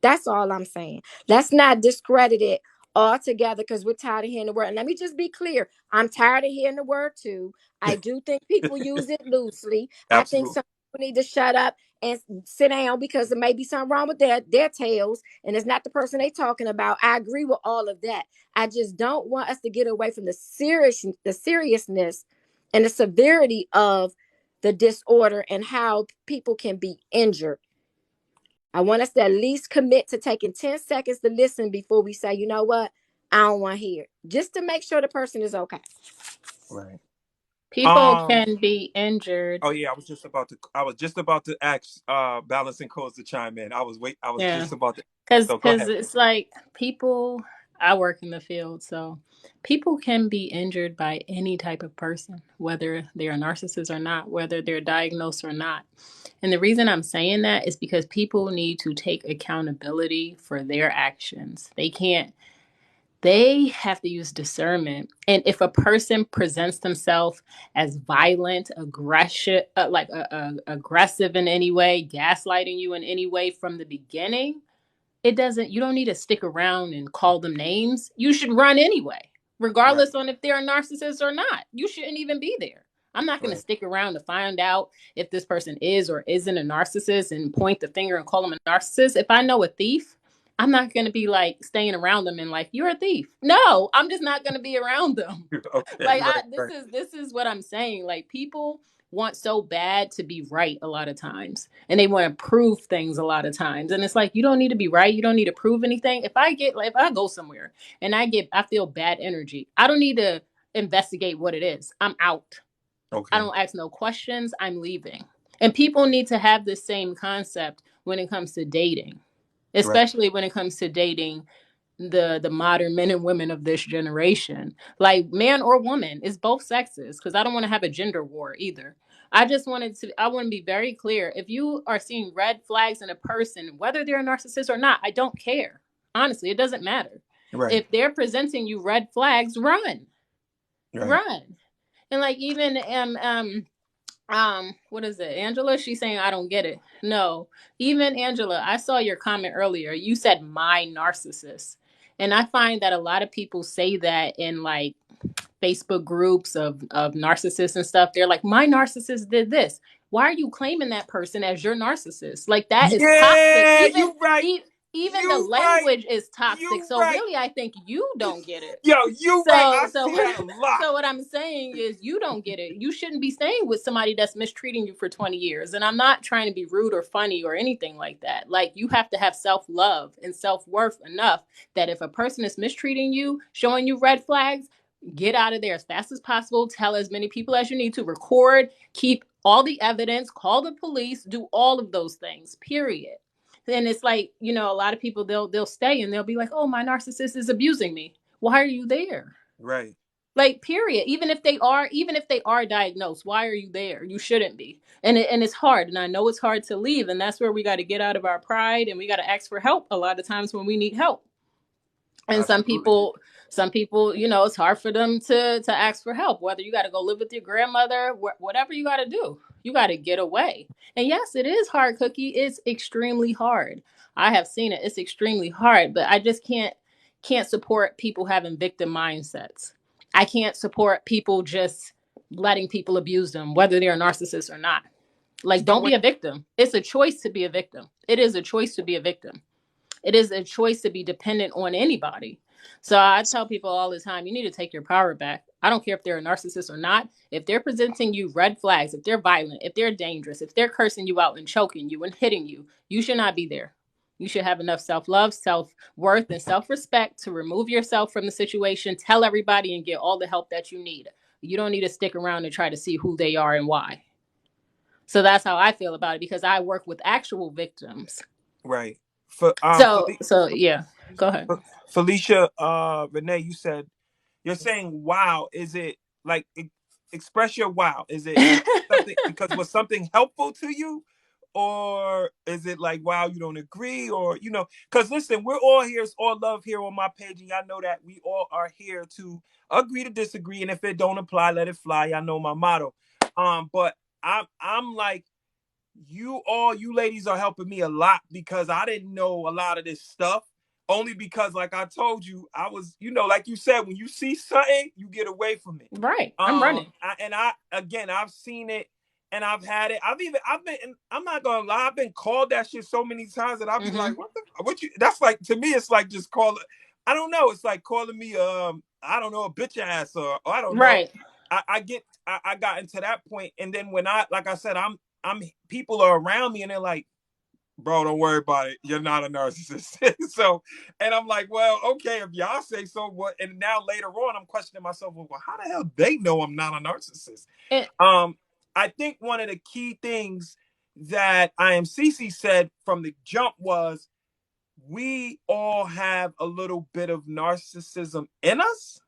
Speaker 3: That's all I'm saying. Let's not discredit it altogether because we're tired of hearing the word. And let me just be clear. I'm tired of hearing the word too. I do think people use it loosely. I think
Speaker 2: absolutely,
Speaker 3: some people need to shut up and sit down because there may be something wrong with their tails, and it's not the person they talking about. I agree with all of that. I just don't want us to get away from the seriousness and the severity of the disorder and how people can be injured. I want us to at least commit to taking 10 seconds to listen before we say, you know what? I don't want to hear it. Just to make sure the person is okay.
Speaker 2: right.
Speaker 1: People
Speaker 2: Um.
Speaker 1: can be injured.
Speaker 2: Oh yeah, I was just about to ask balancing codes to chime in. I was
Speaker 1: Yeah.
Speaker 2: just about to. So go
Speaker 1: Because
Speaker 2: ahead.
Speaker 1: it's like people, I work in the field, so people can be injured by any type of person, whether they're a narcissist or not, whether they're diagnosed or not. And the reason I'm saying that is because people need to take accountability for their actions. They have to use discernment. And if a person presents themselves as violent, aggressive in any way, gaslighting you in any way from the beginning, you don't need to stick around and call them names. You should run anyway,
Speaker 2: Right,
Speaker 1: regardless on if they're a narcissist or not. You shouldn't even be there. I'm not going to
Speaker 2: right,
Speaker 1: stick around to find out if this person is or isn't a narcissist and point the finger and call them a narcissist. If I know a thief, I'm not going to be like staying around them and like, you're a thief. No, I'm just not going to be around them.
Speaker 2: okay,
Speaker 1: Like
Speaker 2: right, right,
Speaker 1: this is what I'm saying. Like, people want so bad to be right a lot of times, and they want to prove things a lot of times, and it's like, you don't need to be right, you don't need to prove anything. If I go somewhere and I feel bad energy, I don't need to investigate what it is. I'm out. I
Speaker 2: okay,
Speaker 1: don't ask no questions. I'm leaving. And people need to have the same concept when it comes to dating,
Speaker 2: right,
Speaker 1: especially when it comes to dating the modern men and women of this generation, like man or woman. It's both sexes, because I don't want to have a gender war either. I want to be very clear. If you are seeing red flags in a person, whether they're a narcissist or not, I don't care. Honestly, it doesn't matter.
Speaker 2: right,
Speaker 1: If they're presenting you red flags,
Speaker 2: right.
Speaker 1: run. And like, even what is it, Angela, she's saying I don't get it. No, even Angela, I saw your comment earlier. You said my narcissist, and I find that a lot of people say that in like Facebook groups of narcissists and stuff. They're like, my narcissist did this. why are you claiming that person as your narcissist? Like, that is toxic.
Speaker 2: Yeah,
Speaker 1: Even
Speaker 2: you right.
Speaker 1: even the
Speaker 2: You right.
Speaker 1: language is toxic.
Speaker 2: You
Speaker 1: So
Speaker 2: right.
Speaker 1: really, I think you don't get it.
Speaker 2: Yo, you right.
Speaker 1: So
Speaker 2: I see that a lot.
Speaker 1: so what I'm saying is, you don't get it. You shouldn't be staying with somebody that's mistreating you for 20 years. And I'm not trying to be rude or funny or anything like that. Like, you have to have self-love and self-worth enough that if a person is mistreating you, showing you red flags, get out of there as fast as possible. Tell as many people as you need to, record, keep all the evidence, call the police, do all of those things. Period. And it's like, a lot of people, they'll stay and they'll be like, "Oh, my narcissist is abusing me." Why are you there?
Speaker 2: Right.
Speaker 1: Like, period. Even if they are diagnosed, why are you there? You shouldn't be. And it's hard, and I know it's hard to leave, and that's where we got to get out of our pride, and we got to ask for help a lot of times when we need help. And
Speaker 2: Absolutely.
Speaker 1: some people, it's hard for them to ask for help, whether you got to go live with your grandmother, whatever you got to do. You got to get away. And yes, it is hard, Cookie. It's extremely hard. I have seen it. It's extremely hard, but I just can't support people having victim mindsets. I can't support people just letting people abuse them, whether they're a narcissist or not. Like,
Speaker 2: So
Speaker 1: don't
Speaker 2: when
Speaker 1: be a victim. It's a choice to be a victim. It is a choice to be a victim. It is a choice to be dependent on anybody. So I tell people all the time, you need to take your power back. I don't care if they're a narcissist or not. If they're presenting you red flags, if they're violent, if they're dangerous, if they're cursing you out and choking you and hitting you, you should not be there. You should have enough self love, self worth, and self respect to remove yourself from the situation, tell everybody, and get all the help that you need. You don't need to stick around and try to see who they are and why. So that's how I feel about it, because I work with actual victims.
Speaker 2: right. For
Speaker 1: So yeah, go ahead.
Speaker 2: Felicia, Renee, you're saying wow. Is it like express your wow? Is it something because was something helpful to you? Or is it like wow, you don't agree? Or because listen, we're all here, it's all love here on my page, and y'all know that we all are here to agree to disagree. And if it don't apply, let it fly. Y'all know my motto. But I'm like you ladies are helping me a lot because I didn't know a lot of this stuff. Only because, like I told you, I was, like you said, when you see something, you get away from it.
Speaker 1: Right. I'm running.
Speaker 2: I've seen it and I've had it. I'm not gonna lie, I've been called that shit so many times that I'll be
Speaker 1: Mm-hmm.
Speaker 2: like, what you, that's like, to me, it's like just call it, I don't know, it's like calling me, I don't know, a bitch ass or I don't know.
Speaker 1: Right.
Speaker 2: I got into that point, and then when like I said, I'm people are around me and they're like, bro, don't worry about it. You're not a narcissist. So, and I'm like, well, okay, if y'all say so, what? And now later on, I'm questioning myself, well, how the hell they know I'm not a narcissist?
Speaker 1: It,
Speaker 2: Um, I think one of the key things that IMCC said from the jump was we all have a little bit of narcissism in us.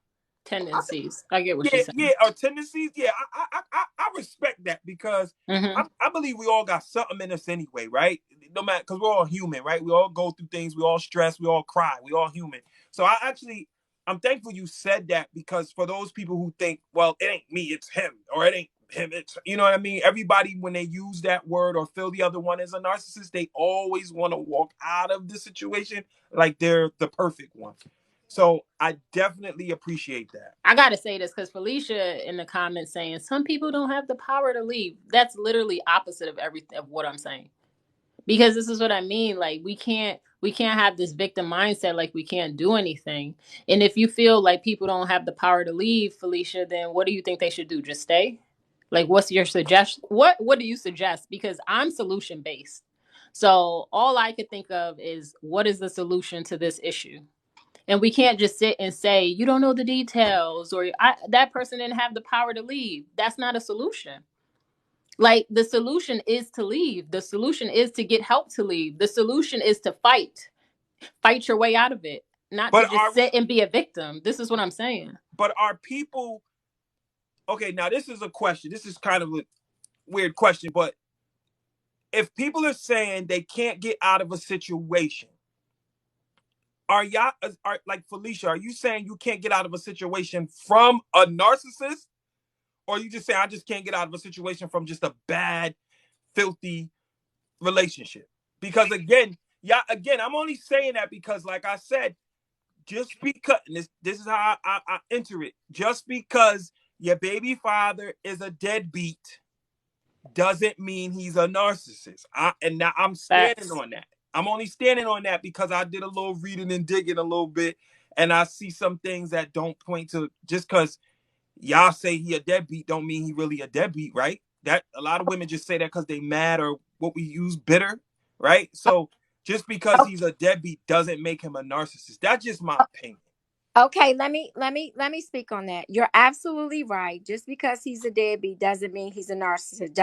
Speaker 1: tendencies. I get what
Speaker 2: Yeah,
Speaker 1: you're
Speaker 2: yeah,
Speaker 1: saying.
Speaker 2: or tendencies. Yeah, I respect that because
Speaker 1: Mm-hmm.
Speaker 2: I believe we all got something in us anyway, right? No matter, because we're all human, right? We all go through things. We all stress. We all cry. We all human. So I'm thankful you said that because for those people who think, well, it ain't me, it's him, or it ain't him, it's, you know what I mean? Everybody, when they use that word or feel the other one as a narcissist, they always want to walk out of the situation like they're the perfect one. So I definitely appreciate that.
Speaker 1: I gotta say this because Felicia in the comments saying some people don't have the power to leave. That's literally opposite of everything of what I'm saying. Because this is what I mean. Like, we can't have this victim mindset, like we can't do anything. And if you feel like people don't have the power to leave, Felicia, then what do you think they should do? Just stay? Like, what's your suggestion? What do you suggest? Because I'm solution based. So all I could think of is, what is the solution to this issue? And we can't just sit and say, you don't know the details, or that person didn't have the power to leave. That's not a solution. Like, the solution is to leave. The solution is to get help to leave. The solution is to fight your way out of it, not to
Speaker 2: But
Speaker 1: just
Speaker 2: are
Speaker 1: sit and be a victim. This is what I'm saying.
Speaker 2: but are people okay? Now this is a question. This is kind of a weird question, but if people are saying they can't get out of a situation, are y'all are like Felicia? Are you saying you can't get out of a situation from a narcissist, or you just say I just can't get out of a situation from just a bad, filthy relationship? Because again, yeah, again, I'm only saying that because, like I said, just because this is how I enter it. Just because your baby father is a deadbeat doesn't mean he's a narcissist. And now I'm standing
Speaker 1: Facts.
Speaker 2: on that. I'm only standing on that because I did a little reading and digging a little bit, and I see some things that don't point to, just because y'all say he a deadbeat don't mean he really a deadbeat, right? That a lot of women just say that because they mad, or what we use, bitter, right? So just because he's a deadbeat doesn't make him a narcissist. That's just my opinion.
Speaker 3: Okay, let me speak on that. You're absolutely right. Just because he's a deadbeat doesn't mean he's a narcissist.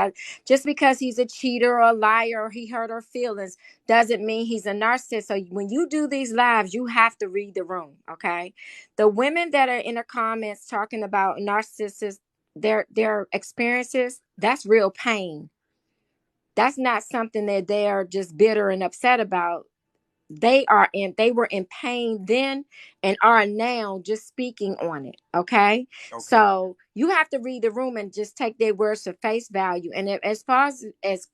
Speaker 3: Just because he's a cheater or a liar or he hurt her feelings doesn't mean he's a narcissist. So when you do these lives, you have to read the room. Okay, the women that are in the comments talking about narcissists, their experiences, that's real pain. That's not something that they are just bitter and upset about. They were in pain then and are now just speaking on it. Okay,
Speaker 2: Okay.
Speaker 3: so you have to read the room and just take their words for face value. And as far as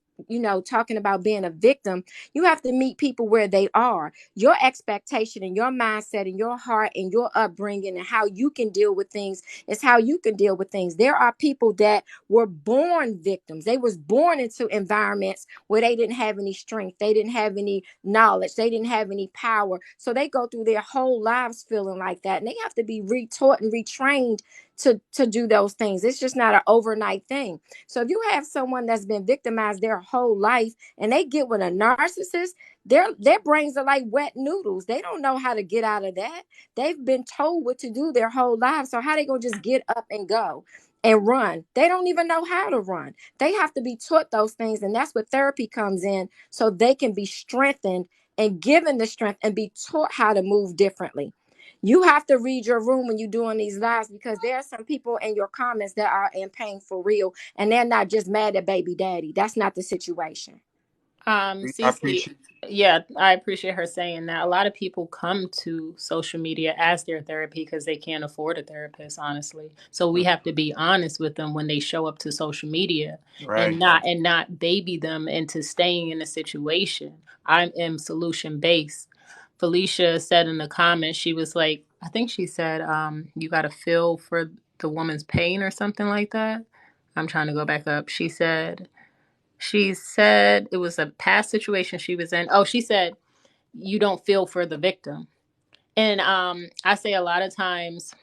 Speaker 3: talking about being a victim, you have to meet people where they are. Your expectation and your mindset and your heart and your upbringing and how you can deal with things is how you can deal with things. There are people that were born victims. They was born into environments where they didn't have any strength, they didn't have any knowledge, they didn't have any power, so they go through their whole lives feeling like that, and they have to be retaught and retrained to do those things. It's just not an overnight thing. So if you have someone that's been victimized their whole life and they get with a narcissist, their brains are like wet noodles. They don't know how to get out of that. They've been told what to do their whole lives, so how they gonna just get up and go and run? They don't even know how to run. They have to be taught those things, and that's where therapy comes in, so they can be strengthened and given the strength and be taught how to move differently. You have to read your room when you're doing these lives, because there are some people in your comments that are in pain for real, and they're not just mad at baby daddy. That's not the situation.
Speaker 2: I
Speaker 1: Cece,
Speaker 2: appreciate
Speaker 1: yeah, I appreciate her saying that. A lot of people come to social media as their therapy because they can't afford a therapist, honestly. So we
Speaker 2: it.
Speaker 1: have to be honest with them when they show up to social media,
Speaker 2: Right.
Speaker 1: and not baby them into staying in a situation. I am solution based. Felicia said in the comments, she was like, I think she said, you got to feel for the woman's pain or something like that. I'm trying to go back up. She said it was a past situation she was in. Oh, she said you don't feel for the victim. And I say a lot of times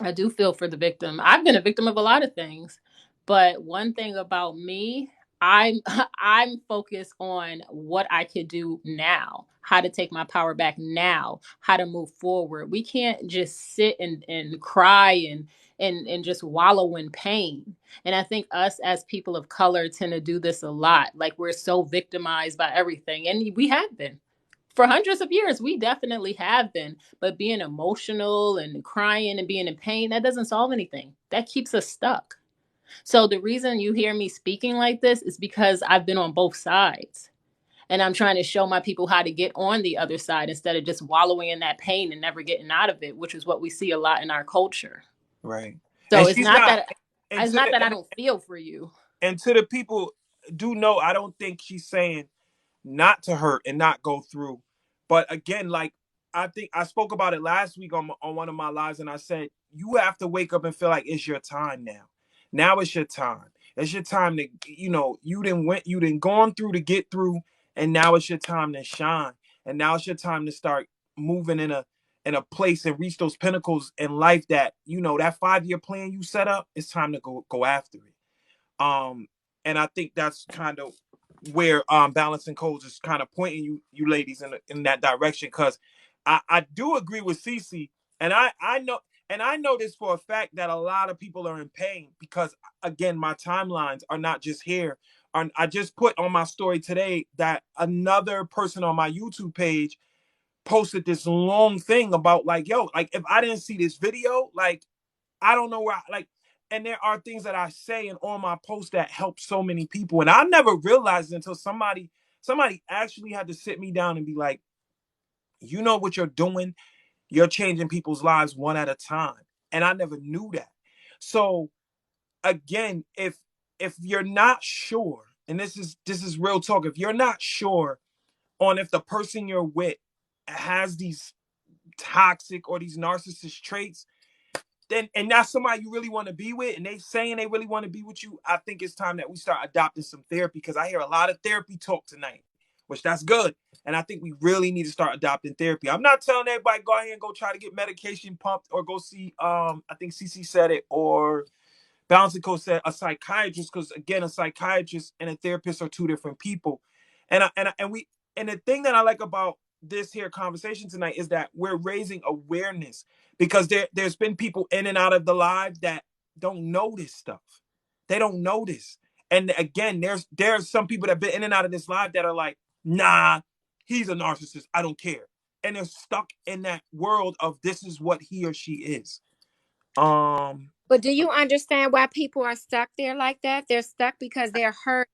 Speaker 1: I do feel for the victim. I've been a victim of a lot of things, but one thing about me, I'm I'm focused on what I could do now, how to take my power back now, how to move forward. We can't just sit and cry and just wallow in pain. And I think us as people of color tend to do this a lot. Like we're so victimized by everything, and we have been for hundreds of years. We definitely have been, but being emotional and crying and being in pain, that doesn't solve anything. That keeps us stuck. So the reason you hear me speaking like this is because I've been on both sides, and I'm trying to show my people how to get on the other side instead of just wallowing in that pain and never getting out of it, which is what we see a lot in our culture.
Speaker 2: Right.
Speaker 1: So
Speaker 2: And
Speaker 1: it's
Speaker 2: she's
Speaker 1: not
Speaker 2: not,
Speaker 1: that
Speaker 2: and
Speaker 1: it's
Speaker 2: to
Speaker 1: not
Speaker 2: the
Speaker 1: that I don't feel for you.
Speaker 2: and to the people, do know, I don't think she's saying not to hurt and not go through. But again, like, I think I spoke about it last week on one of my lives, and I said you have to wake up and feel like it's your time now. Now it's your time. It's your time to, you didn't gone through to get through, and now it's your time to shine. And now it's your time to start moving in a place and reach those pinnacles in life that, that 5-year plan you set up. It's time to go after it. Um, and I think that's kind of where balancing codes is kind of pointing you ladies in that direction. Because I do agree with Cece, and I know this for a fact that a lot of people are in pain because, again, my timelines are not just here. I just put on my story today that another person on my YouTube page posted this long thing about, like, yo, like, if I didn't see this video, like, I don't know where like, and there are things that I say and on my post that help so many people. And I never realized it until somebody actually had to sit me down and be like, you know what you're doing? You're changing people's lives one at a time. And I never knew that. So again, if you're not sure, and this is real talk, if you're not sure on if the person you're with has these toxic or these narcissist traits, then and that's somebody you really want to be with, and they saying they really want to be with you, I think it's time that we start adopting some therapy, because I hear a lot of therapy talk tonight, which that's good. And I think we really need to start adopting therapy. I'm not telling everybody go ahead and go try to get medication pumped or go see I think CC said it, or Balancing Coach said a psychiatrist, because again, a psychiatrist and a therapist are two different people. And the thing that I like about this here conversation tonight is that we're raising awareness, because there's been people in and out of the live that don't know this stuff. They don't know this. And again, there's some people that have been in and out of this live that are like, nah, he's a narcissist, I don't care. And they're stuck in that world of this is what he or she is.
Speaker 3: But do you understand why people are stuck there like that? They're stuck because they're hurt.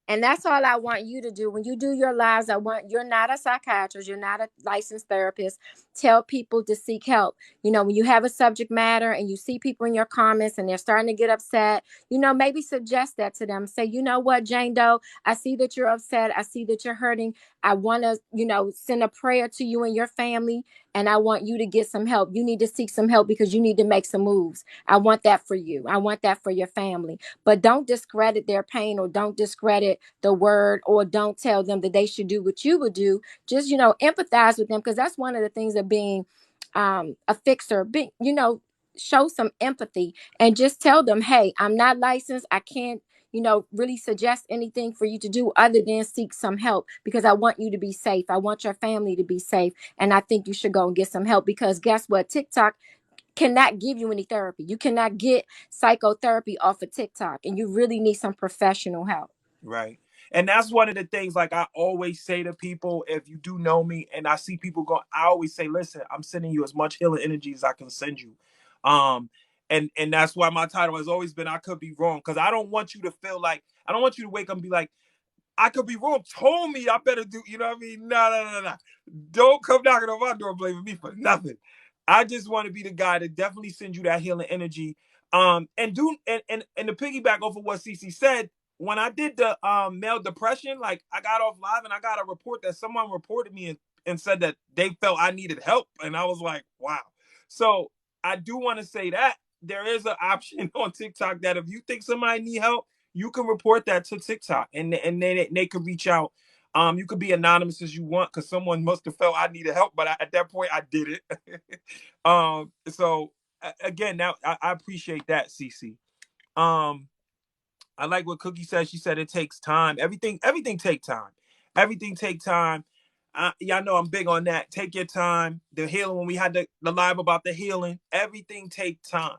Speaker 3: And that's all I want you to do. When you do your lives, you're not a psychiatrist, you're not a licensed therapist. Tell people to seek help. When you have a subject matter and you see people in your comments and they're starting to get upset, maybe suggest that to them. Say, you know what, Jane Doe, I see that you're upset. I see that you're hurting. I want to, send a prayer to you and your family. And I want you to get some help. You need to seek some help because you need to make some moves. I want that for you. I want that for your family. But don't discredit their pain, or don't discredit the word, or don't tell them that they should do what you would do. Just, empathize with them, because that's one of the things of being a fixer. Show some empathy and just tell them, hey, I'm not licensed. I can't, really suggest anything for you to do other than seek some help, because I want you to be safe. I want your family to be safe. And I think you should go and get some help, because guess what? TikTok cannot give you any therapy. You cannot get psychotherapy off of TikTok, and you really need some professional help.
Speaker 2: Right. And that's one of the things, like I always say to people, if you do know me and I see people go, I always say, listen, I'm sending you as much healing energy as I can send you. And that's why my title has always been I Could Be Wrong. Because I don't want you to feel like, I don't want you to wake up and be like, I could be wrong. Told me I better do, you know what I mean? No. Don't come knocking on my door blaming me for nothing. I just want to be the guy to definitely send you that healing energy. And to piggyback off of what Cece said, when I did the male depression, like I got off live and I got a report that someone reported me and said that they felt I needed help. And I was like, wow. So I do want to say that there is an option on TikTok that if you think somebody need help, you can report that to TikTok, and then they could reach out. You could be anonymous as you want, because someone must have felt I needed help, but at that point I did it. So again, now I appreciate that, Cece. Um, I like what Cookie said. She said it takes time. Everything take time. Everything take time. Y'all know I'm big on that. Take your time. The healing, when we had the live about the healing, everything take time.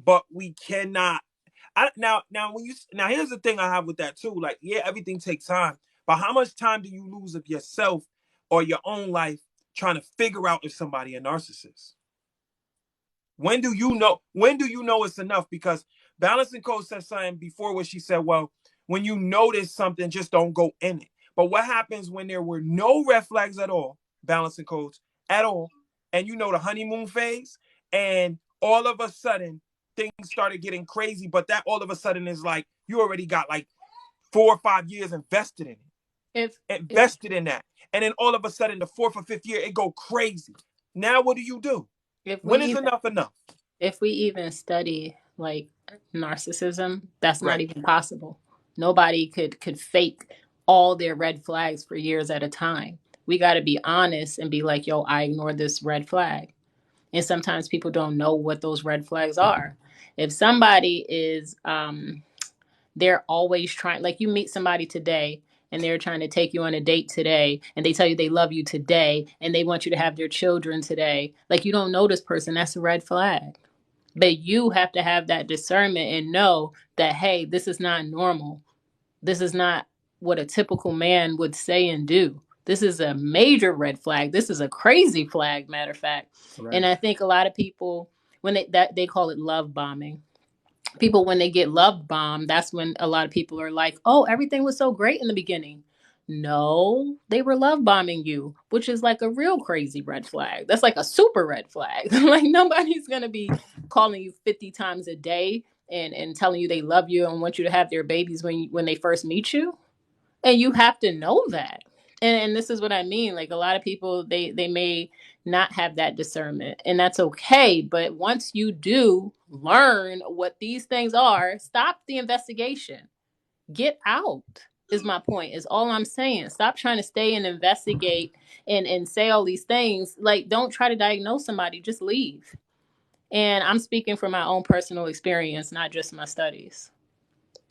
Speaker 2: But we cannot. Now here's the thing I have with that too. Like, yeah, everything takes time. But how much time do you lose of yourself or your own life trying to figure out if somebody a narcissist? When do you know? When do you know it's enough? Because Balancing Coach said something before where she said, well, when you notice something, just don't go in it. But what happens when there were no red flags at all, Balancing Coach, at all, and the honeymoon phase, and all of a sudden things started getting crazy, but that all of a sudden is like you already got like 4 or 5 years invested in it. Invested in that. And then all of a sudden the fourth or fifth year it go crazy. Now what do?
Speaker 1: if we
Speaker 2: When is
Speaker 1: even
Speaker 2: enough?
Speaker 1: if we even study like narcissism, that's not
Speaker 2: Right.
Speaker 1: even possible. Nobody could fake all their red flags for years at a time. We got to be honest and be like, yo, I ignored this red flag. And sometimes people don't know what those red flags are. If somebody is they're always trying, like you meet somebody today and they're trying to take you on a date today and they tell you they love you today and they want you to have their children today, like you don't know this person, that's a red flag. But you have to have that discernment and know that, hey, this is not normal. This is not what a typical man would say and do. This is a major red flag. This is a crazy flag, matter of fact.
Speaker 2: Right.
Speaker 1: And I think a lot of people, when they call it love bombing, people when they get love bombed, that's when a lot of people are like, oh, everything was so great in the beginning. No, they were love bombing you, which is like a real crazy red flag. That's like a super red flag. Like nobody's gonna be calling you 50 times a day and telling you they love you and want you to have their babies when they first meet you. And you have to know that. And this is what I mean. Like a lot of people, they may not have that discernment, and that's okay. But once you do learn what these things are, stop the investigation. Get out is my point. Is all I'm saying. Stop trying to stay and investigate and say all these things. Like don't try to diagnose somebody. Just leave. And I'm speaking from my own personal experience, not just my studies.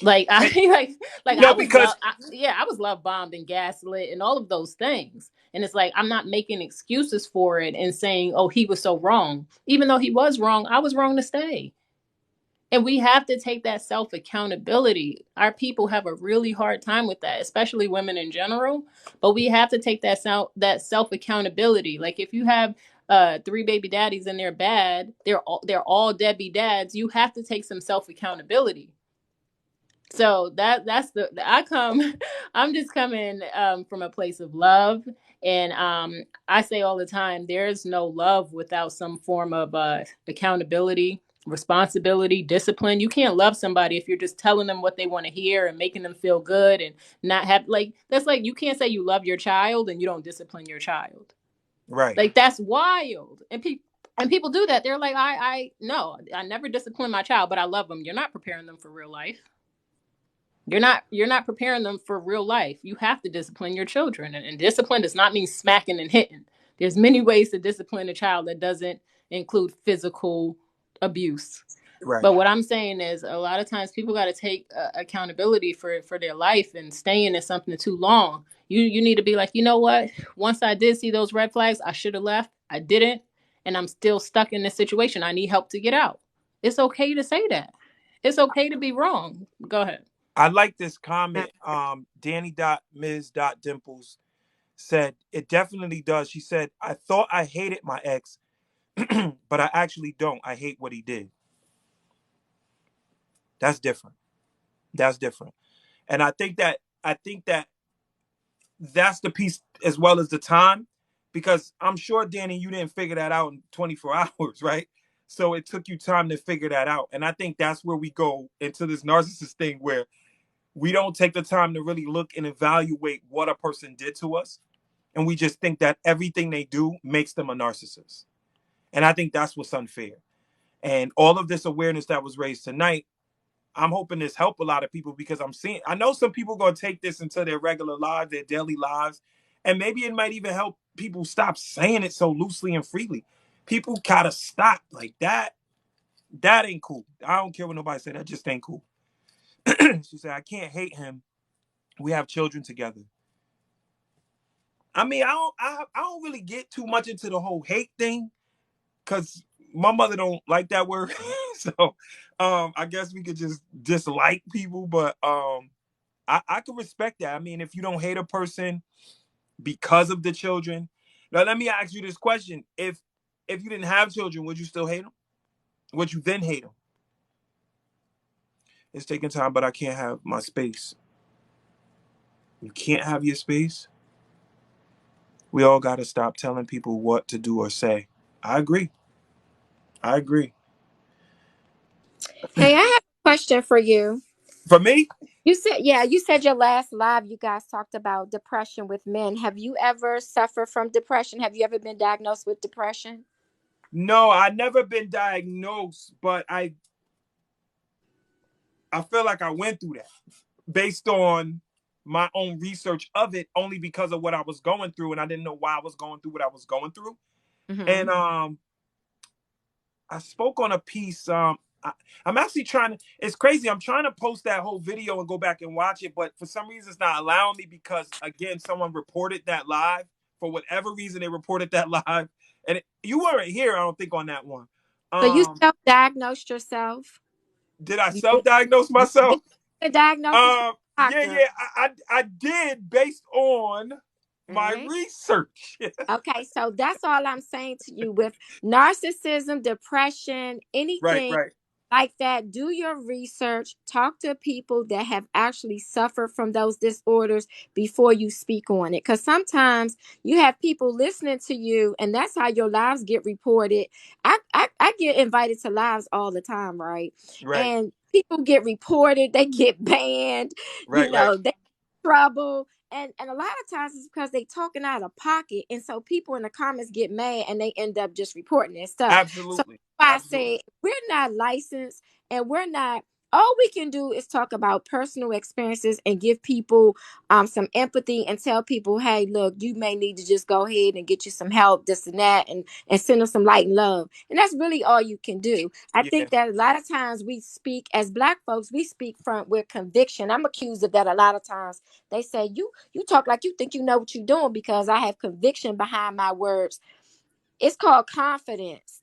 Speaker 1: Like I
Speaker 2: And,
Speaker 1: like I
Speaker 2: no,
Speaker 1: was
Speaker 2: because
Speaker 1: yeah, I was love bombed and gaslit and all of those things. And it's like I'm not making excuses for it and saying, "Oh, he was so wrong." Even though he was wrong, I was wrong to stay. And we have to take that self accountability. Our people have a really hard time with that, especially women in general. But we have to take that self accountability. Like if you have three baby daddies and they're bad, they're all deadbeat dads. You have to take some self accountability. So that's the I come I'm just coming from a place of love. And I say all the time there's no love without some form of accountability, responsibility, discipline. You can't love somebody if you're just telling them what they want to hear and making them feel good and not have like that's like you can't say you love your child and you don't discipline your child.
Speaker 2: right.
Speaker 1: Like that's wild. And people do that. They're like I no, I never discipline my child, but I love them. You're not preparing them for real life. You're not preparing them for real life. You have to discipline your children, and discipline does not mean smacking and hitting. There's many ways to discipline a child that doesn't include physical abuse.
Speaker 2: Right.
Speaker 1: But what I'm saying is, a lot of times people got to take accountability for their life, and staying in something too long. You need to be like, you know what? Once I did see those red flags, I should have left. I didn't, and I'm still stuck in this situation. I need help to get out. It's okay to say that. It's okay to be wrong. Go ahead.
Speaker 2: I like this comment. Danny dot Ms. dot Dimples said it definitely does. She said, I thought I hated my ex, but I actually don't. I hate what he did. That's different. That's different. And I think that that's the piece as well as the time, because I'm sure Danny, you didn't figure that out in 24 hours, right? So it took you time to figure that out. And I think that's where we go into this narcissist thing where we don't take the time to really look and evaluate what a person did to us. And we just think that everything they do makes them a narcissist. And I think that's what's unfair. And all of this awareness that was raised tonight, I'm hoping this help a lot of people, because I know some people going to take this into their regular lives, their daily lives. And maybe it might even help people stop saying it so loosely and freely. People gotta stop like that. That ain't cool. I don't care what nobody say. That just ain't cool. She said, I can't hate him. We have children together. I mean, I don't really get too much into the whole hate thing, because my mother don't like that word. So I guess we could just dislike people, but I can respect that. I mean, if you don't hate a person because of the children. Now let me ask you this question. If you didn't have children, would you still hate them? Would you then hate them? It's taking time, but I can't have my space. You can't have your space. We all got to stop telling people what to do or say. I agree. I agree.
Speaker 3: Hey, I have a question for you.
Speaker 2: For me,
Speaker 3: You said your last live you guys talked about depression with men. Have you ever suffered from depression? Have you ever been diagnosed with depression?
Speaker 2: no, I never been diagnosed, but I feel like I went through that based on my own research of it, only because of what I was going through, and I didn't know why I was going through what I was going through. And
Speaker 3: Hmm.
Speaker 2: I spoke on a piece. I'm actually trying to. It's crazy. I'm trying to post that whole video and go back and watch it, but for some reason, it's not allowing me because again, someone reported that live. For whatever reason, they reported that live, and you weren't here. I don't think on that one.
Speaker 3: So you
Speaker 2: Um,
Speaker 3: self-diagnosed yourself?
Speaker 2: did I
Speaker 3: You did,
Speaker 2: self-diagnos
Speaker 3: you did
Speaker 2: myself?
Speaker 3: get a diagnosis from the
Speaker 2: Yeah,
Speaker 3: doctor.
Speaker 2: yeah, I did based on
Speaker 3: All
Speaker 2: my
Speaker 3: right.
Speaker 2: research.
Speaker 3: Okay, so that's all I'm saying to you with narcissism, depression,
Speaker 2: Right,
Speaker 3: anything
Speaker 2: right,
Speaker 3: like that. Do your research, talk to people that have actually suffered from those disorders before you speak on it. Because sometimes you have people listening to you, and that's how your lives get reported. I get invited to lives all the time, right?
Speaker 2: right,
Speaker 3: And people get reported, they get banned,
Speaker 2: right, right.
Speaker 3: they trouble. And a lot of times it's because they talking out of pocket, and so people in the comments get mad and they end up just reporting their stuff. So
Speaker 2: Absolutely.
Speaker 3: I
Speaker 2: Absolutely.
Speaker 3: say we're not licensed, and we're not. All we can do is talk about personal experiences and give people some empathy and tell people, hey, look, you may need to just go ahead and get you some help, this and that, and send them some light and love. And that's really all you can do. I
Speaker 2: Yeah.
Speaker 3: think that a lot of times we speak as Black folks, we speak from with conviction. I'm accused of that a lot of times. They say you talk like you think you know what you're doing because I have conviction behind my words. It's called confidence.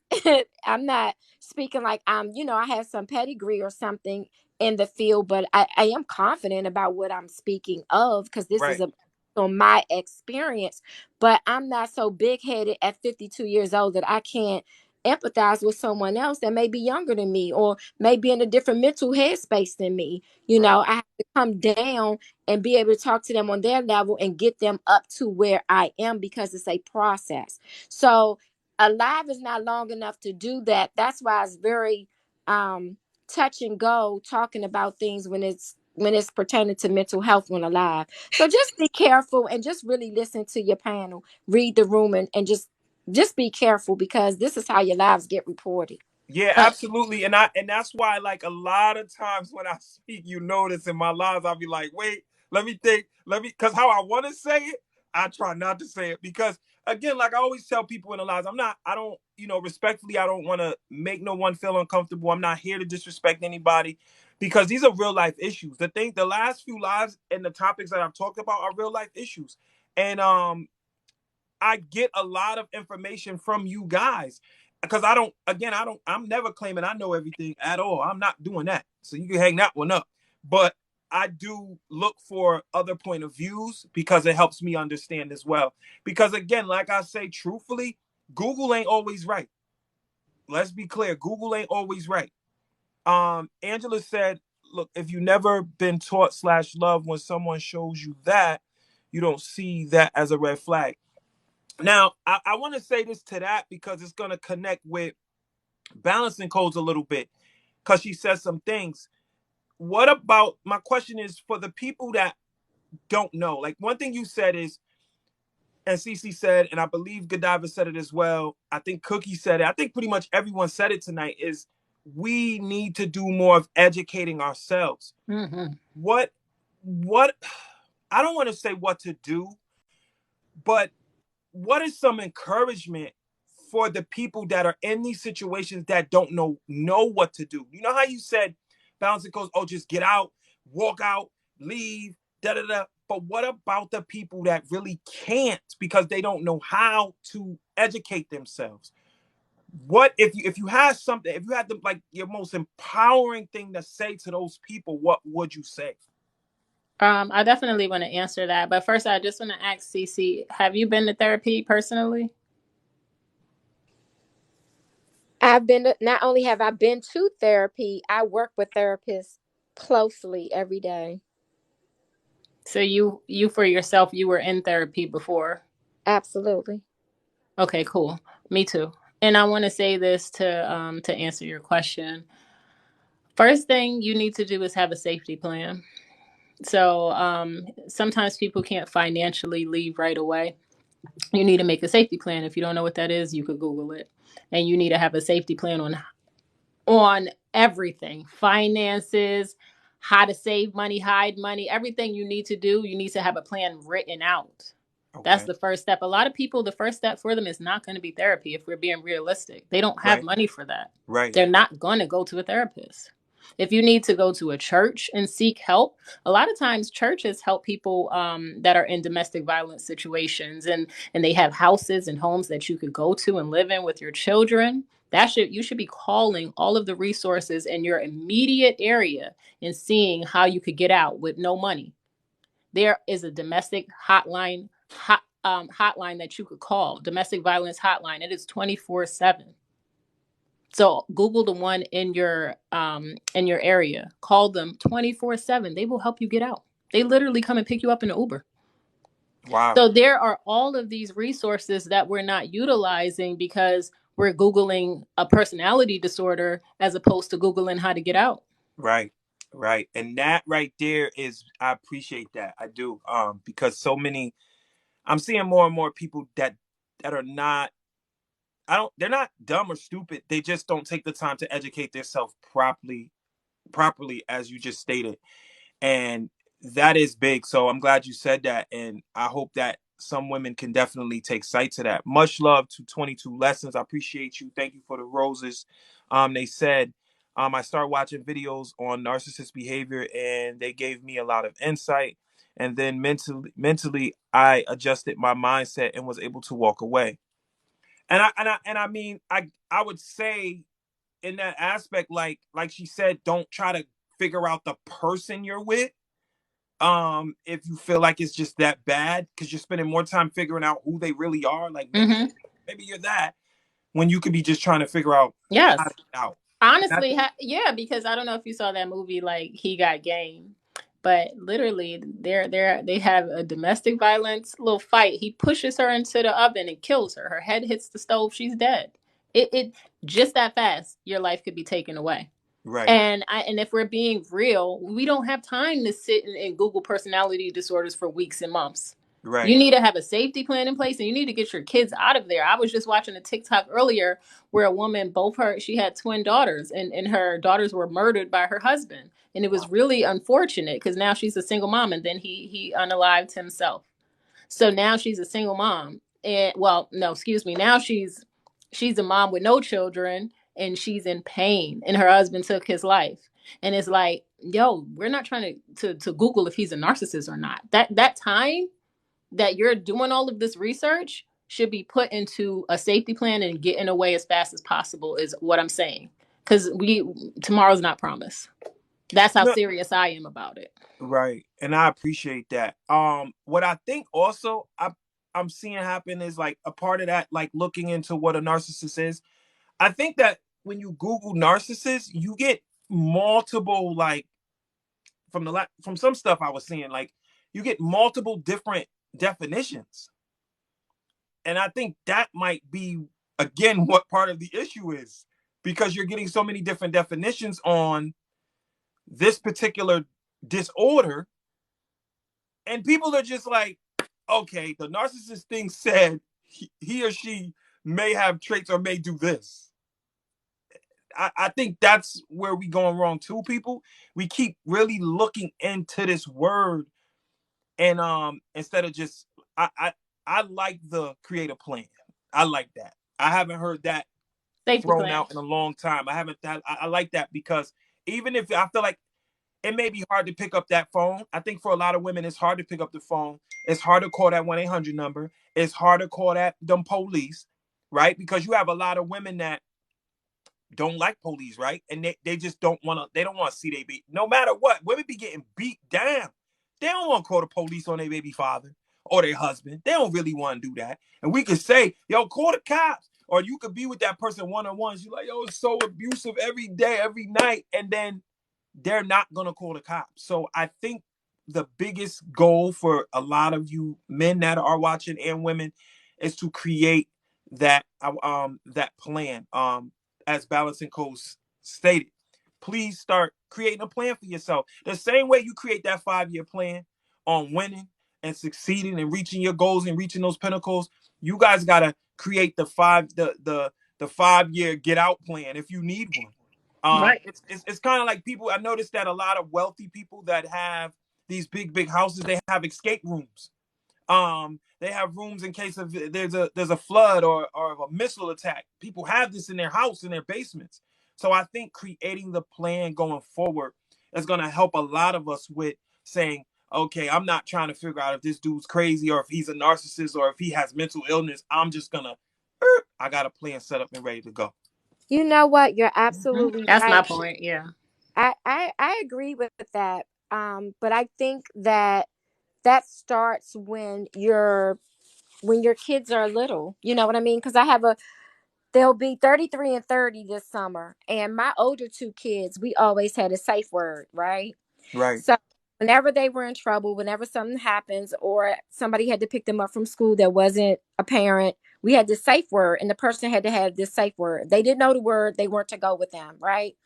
Speaker 3: I'm not speaking like I have some pedigree or something in the field, but I am confident about what I'm speaking of because this is
Speaker 2: Right.
Speaker 3: a on my experience. But I'm not so big headed at 52 years old that I can't empathize with someone else that may be younger than me or may be in a different mental headspace than me.
Speaker 2: Right.
Speaker 3: I have to come down and be able to talk to them on their level and get them up to where I am because it's a process. So alive is not long enough to do that. That's why it's very touch and go talking about things when it's pertaining to mental health when alive. So just be careful and just really listen to your panel, read the room, and just be careful because this is how your lives get reported.
Speaker 2: Yeah,
Speaker 1: Uh,
Speaker 2: absolutely. And that's why, like, a lot of times when I speak, you notice in my lives, I'll be like, wait, let me think, because how I want to say it, I try not to say it. Because again, like I always tell people in the lives, I don't, respectfully, I don't want to make no one feel uncomfortable. I'm not here to disrespect anybody because these are real life issues. The last few lives and the topics that I've talked about are real life issues. And I get a lot of information from you guys because I'm never claiming I know everything at all. I'm not doing that. So you can hang that one up. But I do look for other point of views because it helps me understand as well. Because again, like I say, truthfully, Google ain't always right. Let's be clear. Google ain't always right. Angela said, look, if you never been taught / love when someone shows you that, you don't see that as a red flag. Now, I want to say this to that because it's going to connect with balancing codes a little bit because she says some things. What about my question is for the people that don't know? Like one thing you said is, and Cece said, and I believe Godiva said it as well. I think Cookie said it. I think pretty much everyone said it tonight is we need to do more of educating ourselves.
Speaker 1: mhm.
Speaker 2: What I don't want to say what to do, but what is some encouragement for the people that are in these situations that don't know what to do? You know how you said balancing goes, oh, just get out, walk out, leave, da da da. But what about the people that really can't because they don't know how to educate themselves? What if you had something, if you had the like your most empowering thing to say to those people, what would you say?
Speaker 1: I definitely want to answer that, but first, I just want to ask Cece: have you been to therapy personally?
Speaker 3: Not only have I been to therapy, I work with therapists closely every day.
Speaker 1: So you for yourself, you were in therapy before.
Speaker 3: Absolutely.
Speaker 1: Okay, cool. Me too. And I want to say this to answer your question. First thing you need to do is have a safety plan. So sometimes people can't financially leave right away. You need to make a safety plan. If you don't know what that is, you could Google it. And you need to have a safety plan on everything, finances, how to save money, hide money, everything you need to do. You need to have a plan written out. That's
Speaker 2: Okay.
Speaker 1: the first step. A lot of people, the first step for them is not going to be therapy if we're being realistic. They don't have
Speaker 2: Right.
Speaker 1: money for that.
Speaker 2: Right.
Speaker 1: They're not going to go to a therapist. If you need to go to a church and seek help, a lot of times churches help people that are in domestic violence situations, and they have houses and homes that you could go to and live in with your children. You should be calling all of the resources in your immediate area and seeing how you could get out with no money. There is a domestic hotline that you could call, domestic violence hotline. It is 24/7. So Google the one in your area. Call them 24/7. They will help you get out. They literally come and pick you up in an Uber.
Speaker 2: Wow.
Speaker 1: So there are all of these resources that we're not utilizing because we're Googling a personality disorder as opposed to Googling how to get out.
Speaker 2: Right. Right. And that right there is, I appreciate that. I do. Because so many, I'm seeing more and more people that are not, they're not dumb or stupid. They just don't take the time to educate themselves properly, as you just stated. And that is big. So I'm glad you said that. And I hope that some women can definitely take sight to that. Much love to 22 Lessons. I appreciate you. Thank you for the roses. They said, I started watching videos on narcissist behavior and they gave me a lot of insight. And then mentally, I adjusted my mindset and was able to walk away. And I mean, I would say in that aspect, like she said, don't try to figure out the person you're with, if you feel like it's just that bad, because you're spending more time figuring out who they really are. Like
Speaker 1: Mm-hmm.
Speaker 2: maybe you're that, when you could be just trying to figure out how to
Speaker 1: Yes.
Speaker 2: get out. And I
Speaker 1: Honestly,
Speaker 2: think,
Speaker 1: yeah, because I don't know if you saw that movie, like He Got Game, but literally, they have a domestic violence little fight. He pushes her into the oven and kills her. Her head hits the stove. She's dead. It just that fast. Your life could be taken away.
Speaker 2: right,
Speaker 1: And if we're being real, we don't have time to sit and Google personality disorders for weeks and months.
Speaker 2: right.
Speaker 1: You need to have a safety plan in place and you need to get your kids out of there. I was just watching a TikTok earlier where a woman, she had twin daughters and her daughters were murdered by her husband. And it was really unfortunate because now she's a single mom and then he unalived himself. So now she's a single mom. And well, no, excuse me. Now she's a mom with no children and she's in pain and her husband took his life. And it's like, yo, we're not trying to Google if he's a narcissist or not. That time that you're doing all of this research should be put into a safety plan and getting away as fast as possible is what I'm saying. Cause tomorrow's not promised. That's how
Speaker 2: No,
Speaker 1: serious I am about it.
Speaker 2: right. And I appreciate that. What I think also I'm seeing happen is like a part of that, like looking into what a narcissist is. I think that when you Google narcissist, you get multiple, like, from some stuff I was seeing, like you get multiple different definitions. And I think that might be, again, what part of the issue is, because you're getting so many different definitions on this particular disorder, and people are just like, okay, the narcissist thing said he or she may have traits or may do this. I think that's where we going wrong too, people. We keep really looking into this word, and instead of just, I I, I like the creative plan. I like that. I haven't heard that
Speaker 1: Safety
Speaker 2: thrown
Speaker 1: plan.
Speaker 2: out in a long time. I like that, because even if I feel like it may be hard to pick up that phone, I think for a lot of women it's hard to pick up the phone. It's hard to call that 1-800 number. It's hard to call that them police, right? Because you have a lot of women that don't like police, right? And they just they don't want to see they be, no matter what, women be getting beat down. They don't want to call the police on their baby father or their husband. They don't really want to do that. And we could say, yo, call the cops. Or you could be with that person one-on-one. You're like, yo, it's so abusive every day, every night. And then they're not going to call the cops. So I think the biggest goal for a lot of you men that are watching, and women, is to create that plan, as Balancing Coast stated. Please start creating a plan for yourself. The same way you create that 5-year plan on winning and succeeding and reaching your goals and reaching those pinnacles, you guys got to create the 5-year get out plan if you need one.
Speaker 1: Right.
Speaker 2: It's kind of like, people, I noticed that a lot of wealthy people that have these big houses, they have escape rooms. They have rooms in case of there's a flood or a missile attack. People have this in their house, in their basements. So I think creating the plan going forward is going to help a lot of us with saying, okay, I'm not trying to figure out if this dude's crazy or if he's a narcissist or if he has mental illness. I'm just gonna, I got a plan set up and ready to go.
Speaker 3: You know what? You're
Speaker 1: Mhm.
Speaker 3: absolutely
Speaker 1: That's my
Speaker 3: right.
Speaker 1: point. Yeah.
Speaker 3: I agree with that. But I think that that starts when your kids are little. You know what I mean? Because they'll be 33 and 30 this summer, and my older two kids, we always had a safe word, right?
Speaker 2: Right.
Speaker 3: So whenever they were in trouble, whenever something happens, or somebody had to pick them up from school that wasn't a parent, We had this safe word, and the person had to have this safe word. If they didn't know the word, they weren't to go with them, right?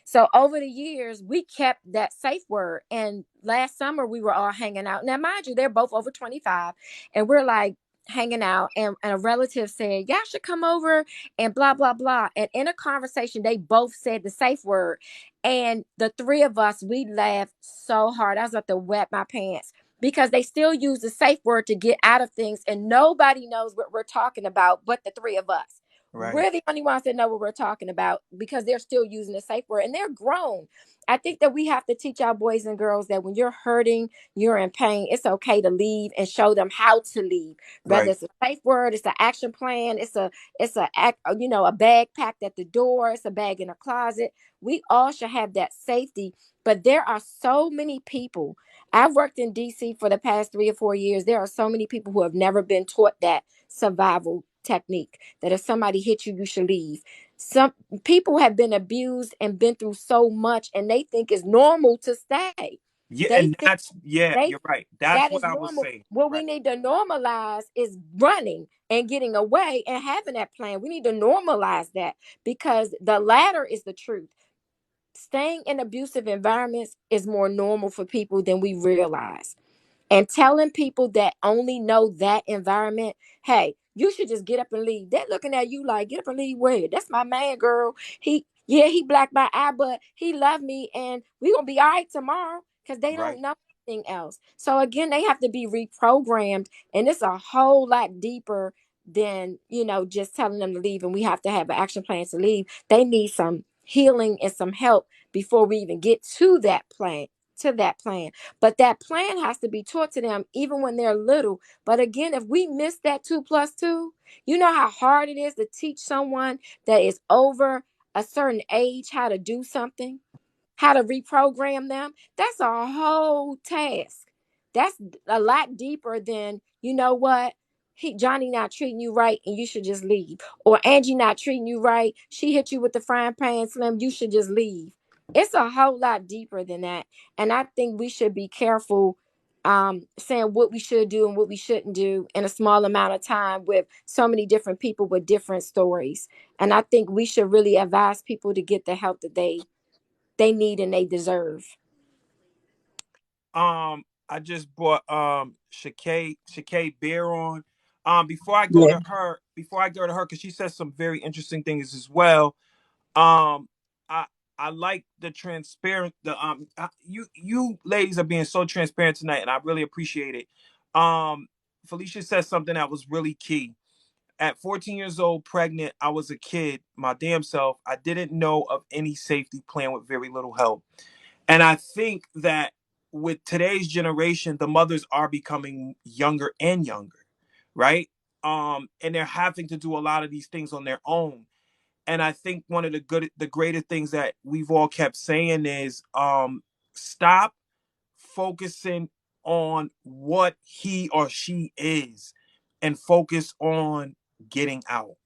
Speaker 3: So over the years, we kept that safe word. And last summer, we were all hanging out. Now, mind you, they're both over 25, and we're like hanging out. And a relative said, y'all should come over and blah, blah, blah. And in a conversation, they both said the safe word. And the three of us, we laughed so hard. I was about to wet my pants because they still use the safe word to get out of things. And nobody knows what we're talking about but the three of us.
Speaker 2: Right.
Speaker 3: We're the only ones that know what we're talking about because they're still using the safe word and they're grown. I think that we have to teach our boys and girls that when you're hurting, you're in pain, it's okay to leave and show them how to leave. Whether
Speaker 2: Right.
Speaker 3: it's a safe word, it's an action plan, it's a a bag packed at the door, it's a bag in a closet. We all should have that safety. But there are so many people. I've worked in DC for the past 3 or 4 years. There are so many people who have never been taught that survival technique, that if somebody hits you, you should leave. Some people have been abused and been through so much, and they think it's normal to stay.
Speaker 2: Yeah,
Speaker 3: They
Speaker 2: and
Speaker 3: think
Speaker 2: that's, yeah,
Speaker 3: they
Speaker 2: you're right. That's
Speaker 3: that
Speaker 2: what
Speaker 3: is
Speaker 2: I was
Speaker 3: normal.
Speaker 2: saying.
Speaker 3: What we
Speaker 2: Right.
Speaker 3: need to normalize is running and getting away and having that plan. We need to normalize that because the latter is the truth. Staying in abusive environments is more normal for people than we realize. And telling people that only know that environment, hey, you should just get up and leave. They're looking at you like, get up and leave where? That's my man, girl. He blacked my eye, but he loved me, and we gonna be all right tomorrow because they don't
Speaker 2: Right.
Speaker 3: know anything else. So again, they have to be reprogrammed, and it's a whole lot deeper than just telling them to leave. And we have to have an action plan to leave. They need some healing and some help before we even get to that plan. But that plan has to be taught to them even when they're little. But again, if we miss that 2 plus 2, you know how hard it is to teach someone that is over a certain age how to do something, how to reprogram them. That's a whole task. That's a lot deeper than, you know what? Johnny not treating you right and you should just leave. Or Angie not treating you right. She hit you with the frying pan slim. You should just leave. It's a whole lot deeper than that. And I think we should be careful saying what we should do and what we shouldn't do in a small amount of time with so many different people with different stories. And I think we should really advise people to get the help that they need and they deserve.
Speaker 2: I just brought Shakay Bear on. Before I go
Speaker 5: Yeah,
Speaker 2: to her, because she says some very interesting things as well. Um, I I like the transparent. You ladies are being so transparent tonight, and I really appreciate it. Felicia said something that was really key. At 14 years old, pregnant, I was a kid, my damn self. I didn't know of any safety plan with very little help. And I think that with today's generation, the mothers are becoming younger and younger, right? And they're having to do a lot of these things on their own. And I think one of the greater things that we've all kept saying is, stop focusing on what he or she is and focus on getting out.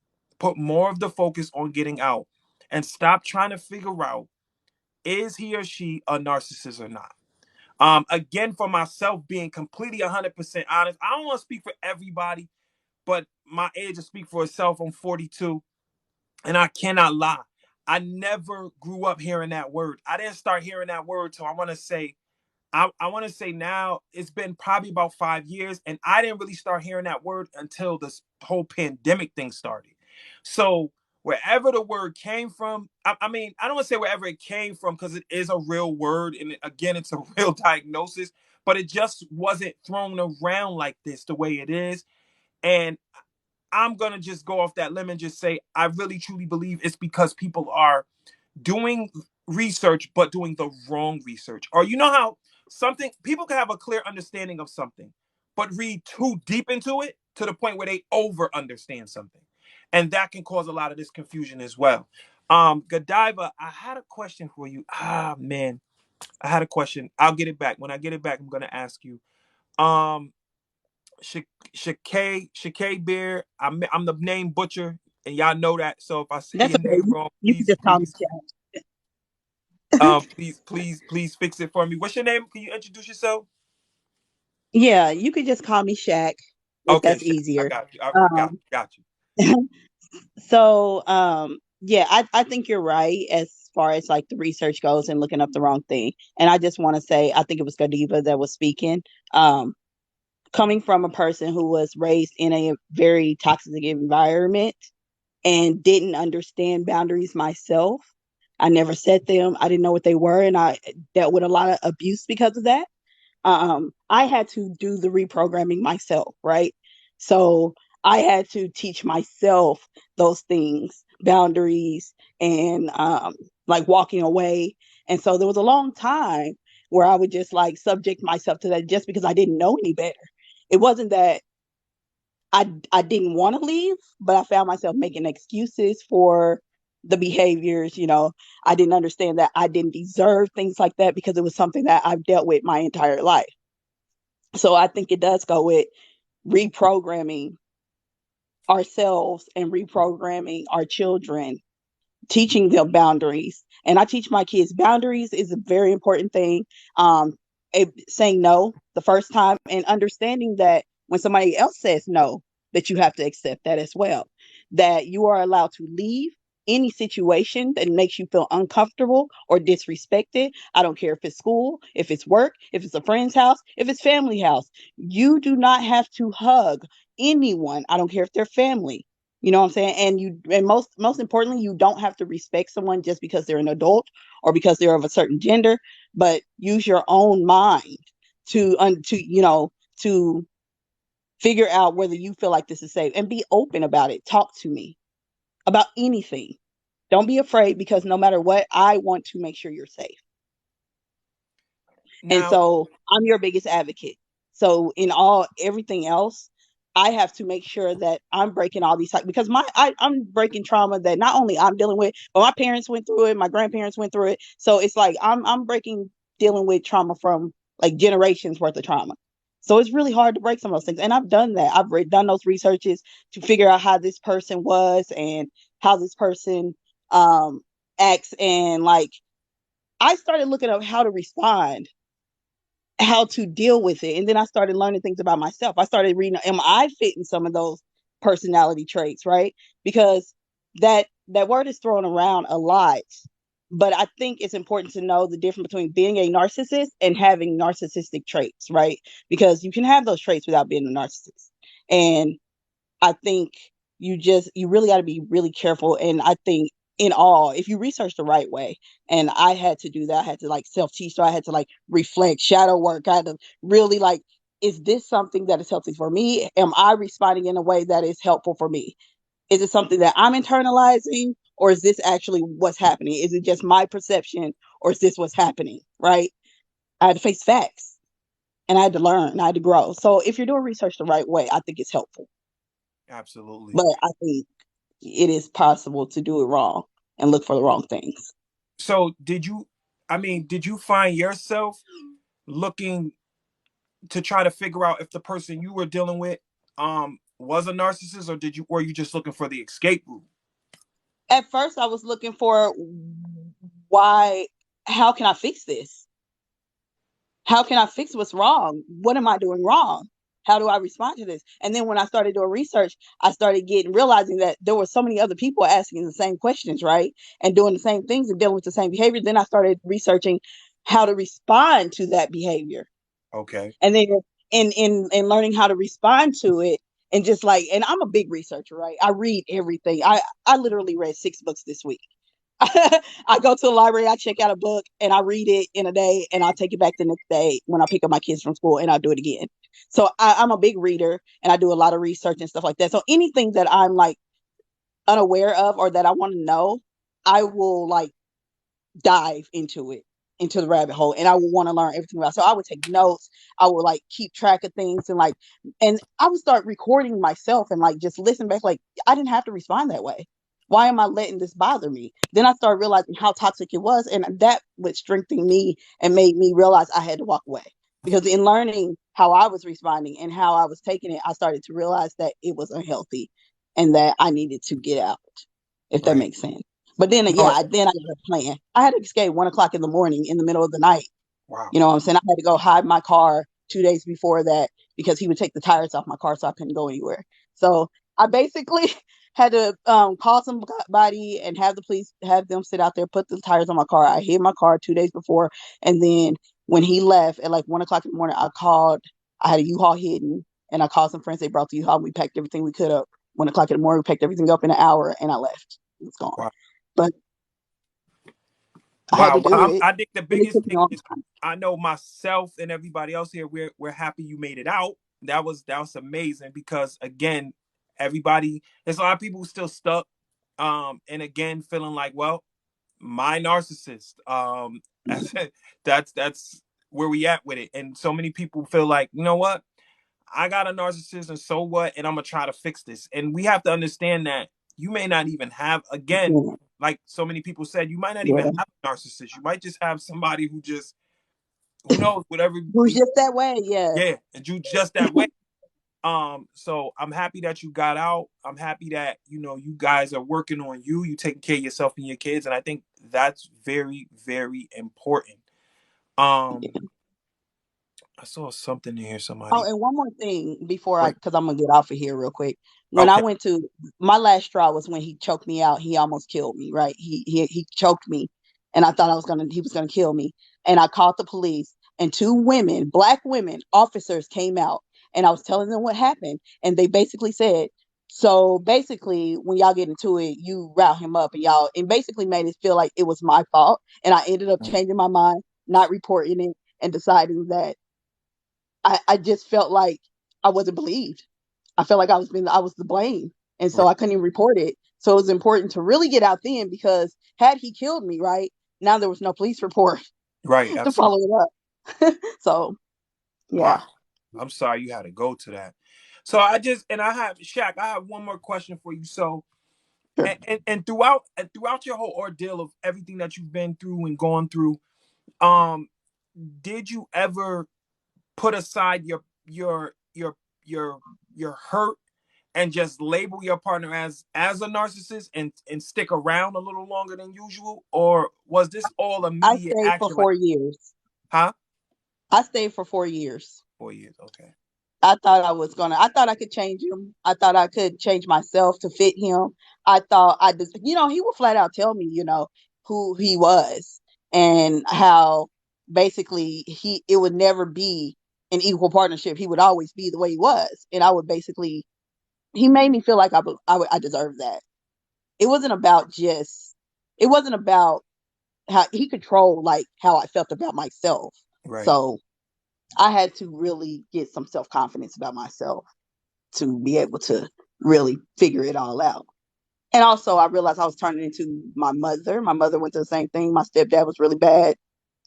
Speaker 2: Put more of the focus on getting out and stop trying to figure out, is he or she a narcissist or not. Again, for myself, being completely 100% honest, I don't want to speak for everybody, but my age will speak for itself. I'm 42, and I cannot lie. I never grew up hearing that word. I didn't start hearing that word till I want to say now it's been probably about 5 years, and I didn't really start hearing that word until this whole pandemic thing started. So wherever the word came from, I mean, I don't want to say wherever it came from because it is a real word, and again, it's a real diagnosis, but it just wasn't thrown around like this the way it is. And I'm gonna just go off that limb and just say I really truly believe it's because people are doing research but doing the wrong research. Or you know how something people can have a clear understanding of something but read too deep into it to the point where they over understand something, and that can cause a lot of this confusion as well. Godiva, I had a question for you. Man, I had a question. I'll get it back. When I get it back, I'm going to ask you. um Shakay Bear, I'm the name butcher, and y'all know that, so if I say
Speaker 5: that's
Speaker 2: your
Speaker 5: okay.
Speaker 2: name
Speaker 5: You,
Speaker 2: wrong,
Speaker 5: you can just call me Chad.
Speaker 2: please fix it for me. What's your name? Can you introduce yourself?
Speaker 5: Yeah, you can just call me Shaq if
Speaker 2: Okay,
Speaker 5: that's
Speaker 2: Shaq, I
Speaker 5: easier.
Speaker 2: got you. I got
Speaker 5: Um,
Speaker 2: got you.
Speaker 5: So, yeah, I think you're right as far as like the research goes and looking up the wrong thing. And I just want to say, I think it was Godiva that was speaking. Um, Coming from a person who was raised in a very toxic environment and didn't understand boundaries myself, I never set them. I didn't know what they were, and I dealt with a lot of abuse because of that. I had to do the reprogramming myself, right? So I had to teach myself those things, boundaries, and like walking away. And so there was a long time where I would just like subject myself to that just because I didn't know any better. It wasn't that I didn't want to leave, but I found myself making excuses for the behaviors. I didn't understand that I didn't deserve things like that because it was something that I've dealt with my entire life. So I think it does go with reprogramming ourselves and reprogramming our children, teaching them boundaries. And I teach my kids boundaries is a very important thing. Saying no the first time and understanding that when somebody else says no, that you have to accept that as well. That you are allowed to leave any situation that makes you feel uncomfortable or disrespected. I don't care if it's school, if it's work, if it's a friend's house, if it's family house. You do not have to hug anyone. I don't care if they're family. You know what I'm saying? And most importantly, you don't have to respect someone just because they're an adult or because they're of a certain gender, but use your own mind to figure out whether you feel like this is safe and be open about it. Talk to me about anything. Don't be afraid because no matter what, I want to make sure you're safe. And
Speaker 2: Now,
Speaker 5: so I'm your biggest advocate. So in everything else, I have to make sure that I'm breaking all these because I'm breaking trauma that not only I'm dealing with, but my parents went through it, my grandparents went through it. So it's like I'm breaking dealing with trauma from like generations worth of trauma. So it's really hard to break some of those things. And I've done that. Done those researches to figure out how this person was and how this person um acts. And like I started looking up how to respond, how to deal with it. And then I started learning things about myself. I started reading, am I fitting some of those personality traits, right? Because that word is thrown around a lot. But I think it's important to know the difference between being a narcissist and having narcissistic traits, right? Because you can have those traits without being a narcissist. And I think you really got to be really careful. And I think in all, if you research the right way, and I had to do that, I had to like self teach, so I had to like reflect, shadow work. I had to really like, is this something that is healthy for me? Am I responding in a way that is helpful for me? Is it something that I'm internalizing, or is this actually what's happening? Is it just my perception, or is this what's happening? Right? I had to face facts, and I had to learn, I had to grow. So if you're doing research the right way, I think it's helpful.
Speaker 2: absolutely.
Speaker 5: But I think it is possible to do it wrong and look for the wrong things.
Speaker 2: So, did you find yourself looking to try to figure out if the person you were dealing with was a narcissist, or were you just looking for the escape route?
Speaker 5: At first, I was looking for why, how can I fix this? How can I fix what's wrong? What am I doing wrong? How do I respond to this? And then when I started doing research, I started realizing that there were so many other people asking the same questions, right? And doing the same things and dealing with the same behavior. Then I started researching how to respond to that behavior.
Speaker 2: Okay.
Speaker 5: And then in learning how to respond to it, and just like, and I'm a big researcher, right? I read everything. I literally read 6 books this week. I go to the library, I check out a book, and I read it in a day, and I'll take it back the next day when I pick up my kids from school, and I'll do it again. So I'm a big reader, and I do a lot of research and stuff like that. So anything that I'm like unaware of or that I want to know, I will like dive into the rabbit hole, and I would want to learn everything about. So I would take notes. I would like keep track of things, and I would start recording myself and like just listen back. Like I didn't have to respond that way. Why am I letting this bother me? Then I started realizing how toxic it was, and that would strengthen me and made me realize I had to walk away. Because in learning how I was responding and how I was taking it, I started to realize that it was unhealthy and that I needed to get out, if that
Speaker 2: Right.
Speaker 5: makes sense. But then,
Speaker 2: No.
Speaker 5: yeah, then I got a plan. I had to escape 1 o'clock in the morning in the middle of the night.
Speaker 2: Wow.
Speaker 5: You know what I'm saying? I had to go hide my car 2 days before that because he would take the tires off my car so I couldn't go anywhere. So I basically had to call somebody and have the police have them sit out there, put the tires on my car. I hit my car 2 days before, and then when he left at like 1 o'clock in the morning, I called. I had a U-Haul hidden, and I called some friends. They brought the U-Haul. We packed everything we could up. 1 o'clock in the morning, we packed everything up in an hour, and I left. It's gone.
Speaker 2: Wow.
Speaker 5: But I had to
Speaker 2: Wow.
Speaker 5: do it,
Speaker 2: I think the
Speaker 5: and it
Speaker 2: biggest
Speaker 5: took me
Speaker 2: thing
Speaker 5: a long
Speaker 2: is
Speaker 5: time.
Speaker 2: I know myself and everybody else here, we're happy you made it out. That was amazing because again, everybody there's a lot of people still stuck. And again feeling like, well, my narcissist. That's where we at with it. And so many people feel like, you know what? I got a narcissist and so what? And I'm gonna try to fix this. And we have to understand that you may not even have, again,
Speaker 5: Yeah,
Speaker 2: like so many people said, you might not even
Speaker 5: yeah.
Speaker 2: have a narcissist. You might just have somebody who just, who knows, whatever
Speaker 5: Who's
Speaker 2: you,
Speaker 5: just that way? Yeah.
Speaker 2: yeah, and you just that way. So I'm happy that you got out. I'm happy that, you guys are working on you taking care of yourself and your kids. And I think that's very, very important. Um, I saw something in here,
Speaker 5: Oh,
Speaker 2: somebody.
Speaker 5: and one more thing before
Speaker 2: Wait,
Speaker 5: because I'm gonna get off of here real quick. When I
Speaker 2: okay,
Speaker 5: went to my last straw was when he choked me out. He almost killed me, right? He choked me, and I thought he was gonna kill me. And I called the police, and two women, black women, officers came out, and I was telling them what happened, and they basically said, so basically, when y'all get into it, you route him up, and basically made it feel like it was my fault, and I ended up changing my mind, not reporting it, and deciding that I just felt like I wasn't believed. I felt like I was the blame. And so
Speaker 2: right,
Speaker 5: I couldn't even report it. So it was important to really get out then because had he killed me, right, now there was no police report
Speaker 2: right,
Speaker 5: to
Speaker 2: absolutely.
Speaker 5: follow it up. So
Speaker 2: Wow,
Speaker 5: yeah.
Speaker 2: I'm sorry you had to go to that. So I have one more question for you. So,
Speaker 5: Sure.
Speaker 2: and throughout your whole ordeal of everything that you've been through and gone through, um, did you ever put aside your your hurt and just label your partner as a narcissist and stick around a little longer than usual, or was this all
Speaker 5: I
Speaker 2: immediate
Speaker 5: stayed for
Speaker 2: action? Like,
Speaker 5: 4 years.
Speaker 2: huh?
Speaker 5: I stayed for 4 years.
Speaker 2: 4 years, okay.
Speaker 5: I thought I could change him. I thought I could change myself to fit him. I thought I just, he would flat out tell me, who he was and how basically it would never be an equal partnership. He would always be the way he was. And I would basically, he made me feel like I deserved that. It wasn't about it wasn't about how he controlled like how I felt about myself.
Speaker 2: Right,
Speaker 5: So I had to really get some self confidence about myself to be able to really figure it all out. And also, I realized I was turning into my mother. My mother went through the same thing. My stepdad was really bad,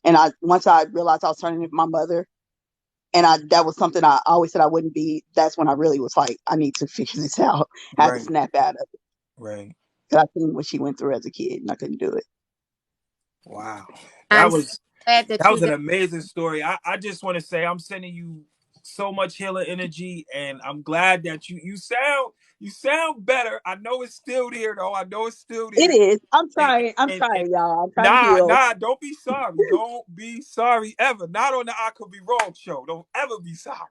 Speaker 5: and once I realized I was turning into my mother, and that was something I always said I wouldn't be. That's when I really was like, I need to figure this out. I had to
Speaker 2: right,
Speaker 5: snap out of it
Speaker 2: right.
Speaker 5: because I seen what she went through as a kid, and I couldn't do it.
Speaker 2: Wow.
Speaker 3: I'm
Speaker 2: That
Speaker 3: so
Speaker 2: was
Speaker 3: glad that
Speaker 2: that
Speaker 3: you
Speaker 2: was an
Speaker 3: got.
Speaker 2: amazing story. I just want to say I'm sending you so much healing energy, and I'm glad that you sound better. I know it's still there though. I know it's still
Speaker 5: It
Speaker 2: there.
Speaker 5: is. I'm
Speaker 2: And
Speaker 5: trying. I'm
Speaker 2: and
Speaker 5: trying, y'all. I'm trying to
Speaker 2: nah,
Speaker 5: heal.
Speaker 2: nah, don't be sorry. Don't be sorry ever. Not on the I Could Be Wrong show. Don't ever be sorry.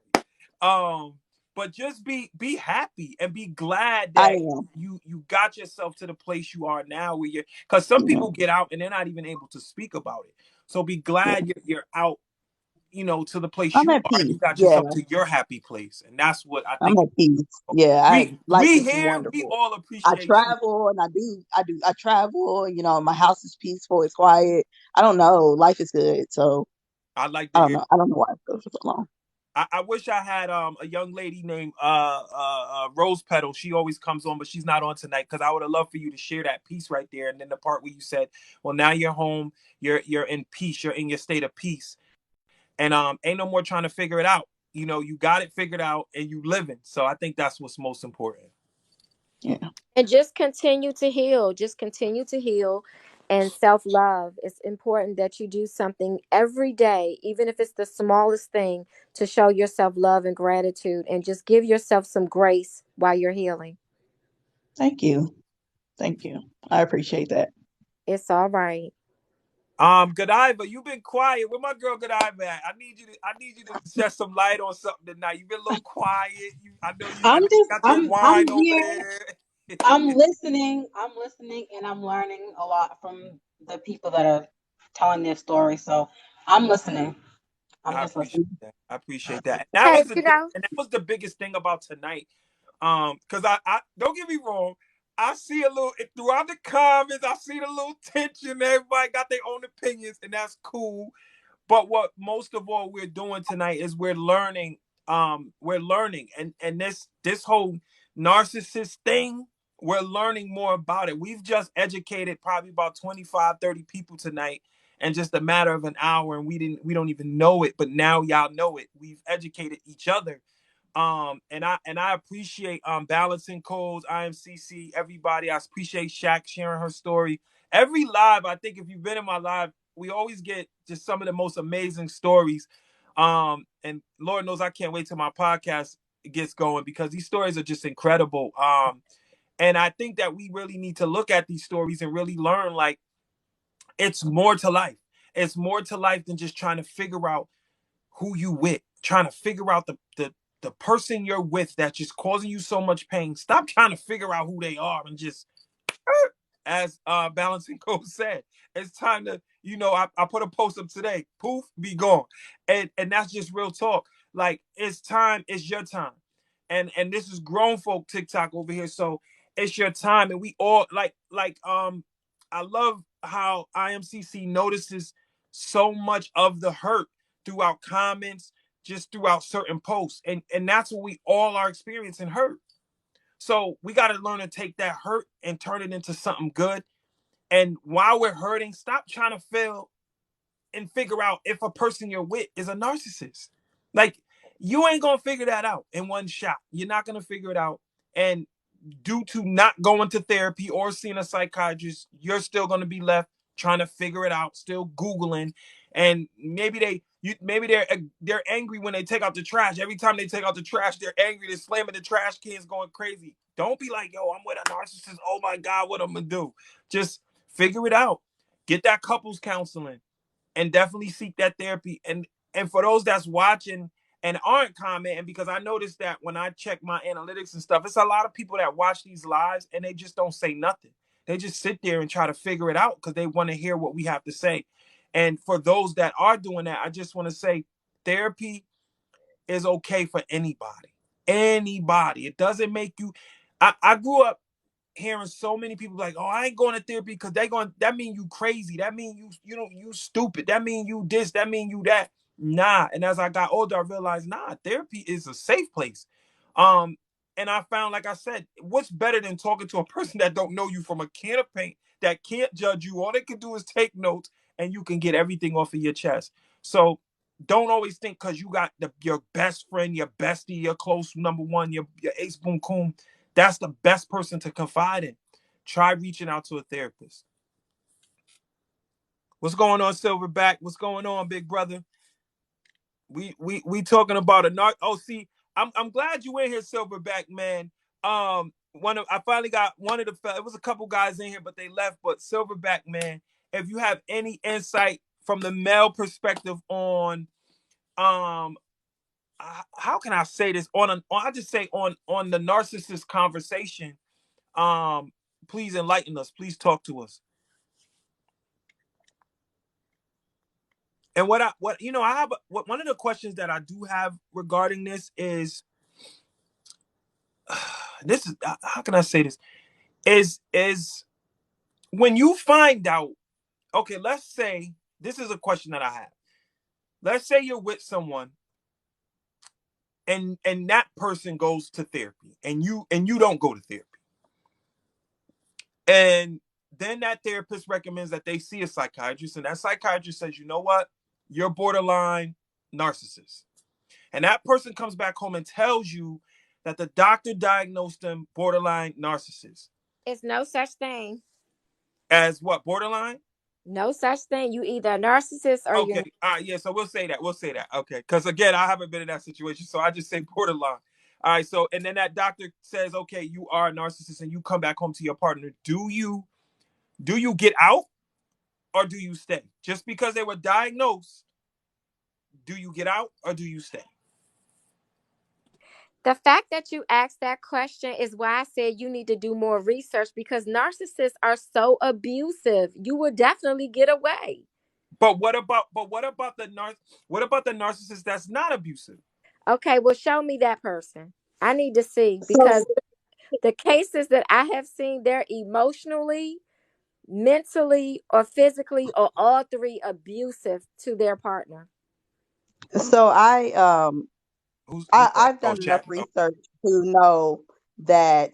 Speaker 2: Um, but just be happy and be glad
Speaker 5: I
Speaker 2: that
Speaker 5: am.
Speaker 2: you got yourself to the place you are now where you're, because some
Speaker 5: Yeah.
Speaker 2: people get out and they're not even able to speak about it. So be
Speaker 5: Yeah.
Speaker 2: glad you're out, to the place
Speaker 5: I'm
Speaker 2: you
Speaker 5: at
Speaker 2: are, and
Speaker 5: peace.
Speaker 2: you got
Speaker 5: Yeah.
Speaker 2: yourself to your happy place. And that's what I
Speaker 5: I'm
Speaker 2: think.
Speaker 5: at peace. Yeah. Life
Speaker 2: We
Speaker 5: is
Speaker 2: here, we
Speaker 5: wonderful.
Speaker 2: all
Speaker 5: I
Speaker 2: appreciate you.
Speaker 5: travel and I travel, my house is peaceful, it's quiet. I don't know. Life is good. So
Speaker 2: I like
Speaker 5: I
Speaker 2: to
Speaker 5: don't
Speaker 2: hear.
Speaker 5: know. I don't know why it goes for so long.
Speaker 2: I wish I had a young lady named Rose Petal. She always comes on, but she's not on tonight because I would have loved for you to share that piece right there. And then the part where you said, "Well, now you're home. You're in peace. You're in your state of peace, and ain't no more trying to figure it out. You got it figured out, and you living. So I think that's what's most important."
Speaker 5: Yeah.
Speaker 3: And just continue to heal. Just continue to heal and self love. It's important that you do something every day, even if it's the smallest thing, to show yourself love and gratitude and just give yourself some grace while you're healing.
Speaker 5: Thank you. Thank you. I appreciate that.
Speaker 3: It's all right.
Speaker 2: Godiva, you've been quiet. Where my girl Godiva at? I need you to shed some light on something tonight. You've been a little quiet. I know you
Speaker 4: I'm
Speaker 2: got
Speaker 4: just
Speaker 2: your
Speaker 4: I'm
Speaker 2: wine over
Speaker 4: here.
Speaker 2: there.
Speaker 4: I'm listening, and I'm learning a lot from the people that are telling their story. So I'm listening. I'm
Speaker 2: I
Speaker 4: just
Speaker 2: appreciate
Speaker 4: listening.
Speaker 2: that. I appreciate that. And that
Speaker 3: Hey,
Speaker 2: was the
Speaker 3: you
Speaker 2: thing,
Speaker 3: know,
Speaker 2: and that was the biggest thing about tonight. Because I don't get me wrong, I see a little throughout the comments, I see the little tension. Everybody got their own opinions, and that's cool. But what most of all we're doing tonight is we're learning. We're learning, and this whole narcissist thing, we're learning more about it. We've just educated probably about 25, 30 people tonight in just a matter of an hour, and we don't even know it, but now y'all know it. We've educated each other. And I appreciate balancing codes, IMCC, everybody. I appreciate Shaq sharing her story. Every live, I think if you've been in my live, we always get just some of the most amazing stories. And Lord knows I can't wait till my podcast gets going because these stories are just incredible. And I think that we really need to look at these stories and really learn like it's more to life. It's more to life than just trying to figure out who you with, trying to figure out the person you're with that's just causing you so much pain. Stop trying to figure out who they are and just as Balancing Code said, it's time to, I put a post up today, poof, be gone. And that's just real talk. Like it's time, it's your time. And this is grown folk TikTok over here. So it's your time. And we all I love how IMCC notices so much of the hurt throughout comments, just throughout certain posts. And that's what we all are experiencing, hurt. So we got to learn to take that hurt and turn it into something good. And while we're hurting, stop trying to feel and figure out if a person you're with is a narcissist. Like you ain't gonna figure that out in one shot. You're not gonna figure it out. And due to not going to therapy or seeing a psychiatrist, you're still going to be left trying to figure it out, still Googling. And maybe they're angry when they take out the trash. Every time they take out the trash, they're angry. They're slamming the trash cans, going crazy. Don't be like, yo, I'm with a narcissist. Oh my God, what I'm gonna do? Just figure it out. Get that couples counseling and definitely seek that therapy. And for those that's watching and aren't commenting, because I noticed that when I check my analytics and stuff, it's a lot of people that watch these lives and they just don't say nothing. They just sit there and try to figure it out because they want to hear what we have to say. And for those that are doing that, I just want to say therapy is okay for anybody. Anybody. It doesn't make you. I grew up hearing so many people like, "Oh, I ain't going to therapy because they going that mean you crazy. That mean you stupid. That mean you this. That mean you that." Nah. And as I got older, I realized, nah, therapy is a safe place. Um, and I found, like I said, what's better than talking to a person that don't know you from a can of paint, that can't judge you. All they can do is take notes, and you can get everything off of your chest. So don't always think because you got your best friend, your bestie, your close number one, your ace boom coon, that's the best person to confide in. Try reaching out to a therapist. What's going on, Silverback? What's going on, big brother? We talking about a narc. Oh, see, I'm glad you in here, Silverback, man. I finally got one of the. It was a couple guys in here, but they left. But Silverback, man, if you have any insight from the male perspective on, how can I say this I just say on the narcissist conversation, um, please enlighten us. Please talk to us. And I have one of the questions that I do have regarding this is this is how can I say this is when you find out, okay, let's say this is a question that I have. Let's say you're with someone and that person goes to therapy and you don't go to therapy. And then that therapist recommends that they see a psychiatrist, and that psychiatrist says, you know what? You're borderline narcissist. And that person comes back home and tells you that the doctor diagnosed them borderline narcissist.
Speaker 3: it's no such thing.
Speaker 2: As what, borderline?
Speaker 3: No such thing. You either a narcissist or you're
Speaker 2: Okay.
Speaker 3: not.
Speaker 2: All right. Yeah. So we'll say that. We'll say that. Okay. Because again, I haven't been in that situation. So I just say borderline. All right. So, and then that doctor says, okay, you are a narcissist and you come back home to your partner. Do you get out or do you stay? Just because they were diagnosed, do you get out or do you stay?
Speaker 3: The fact that you asked that question is why I said you need to do more research, because narcissists are so abusive. You will definitely get away.
Speaker 2: what about the narcissist that's not abusive?
Speaker 3: Okay, well, show me that person. I need to see,
Speaker 5: So
Speaker 3: because the cases that I have seen, they're emotionally, mentally, or physically, or all three abusive to their partner.
Speaker 5: so
Speaker 2: Who's that?
Speaker 5: I've
Speaker 2: Oh,
Speaker 5: done enough
Speaker 2: chat. Oh,
Speaker 5: research to know that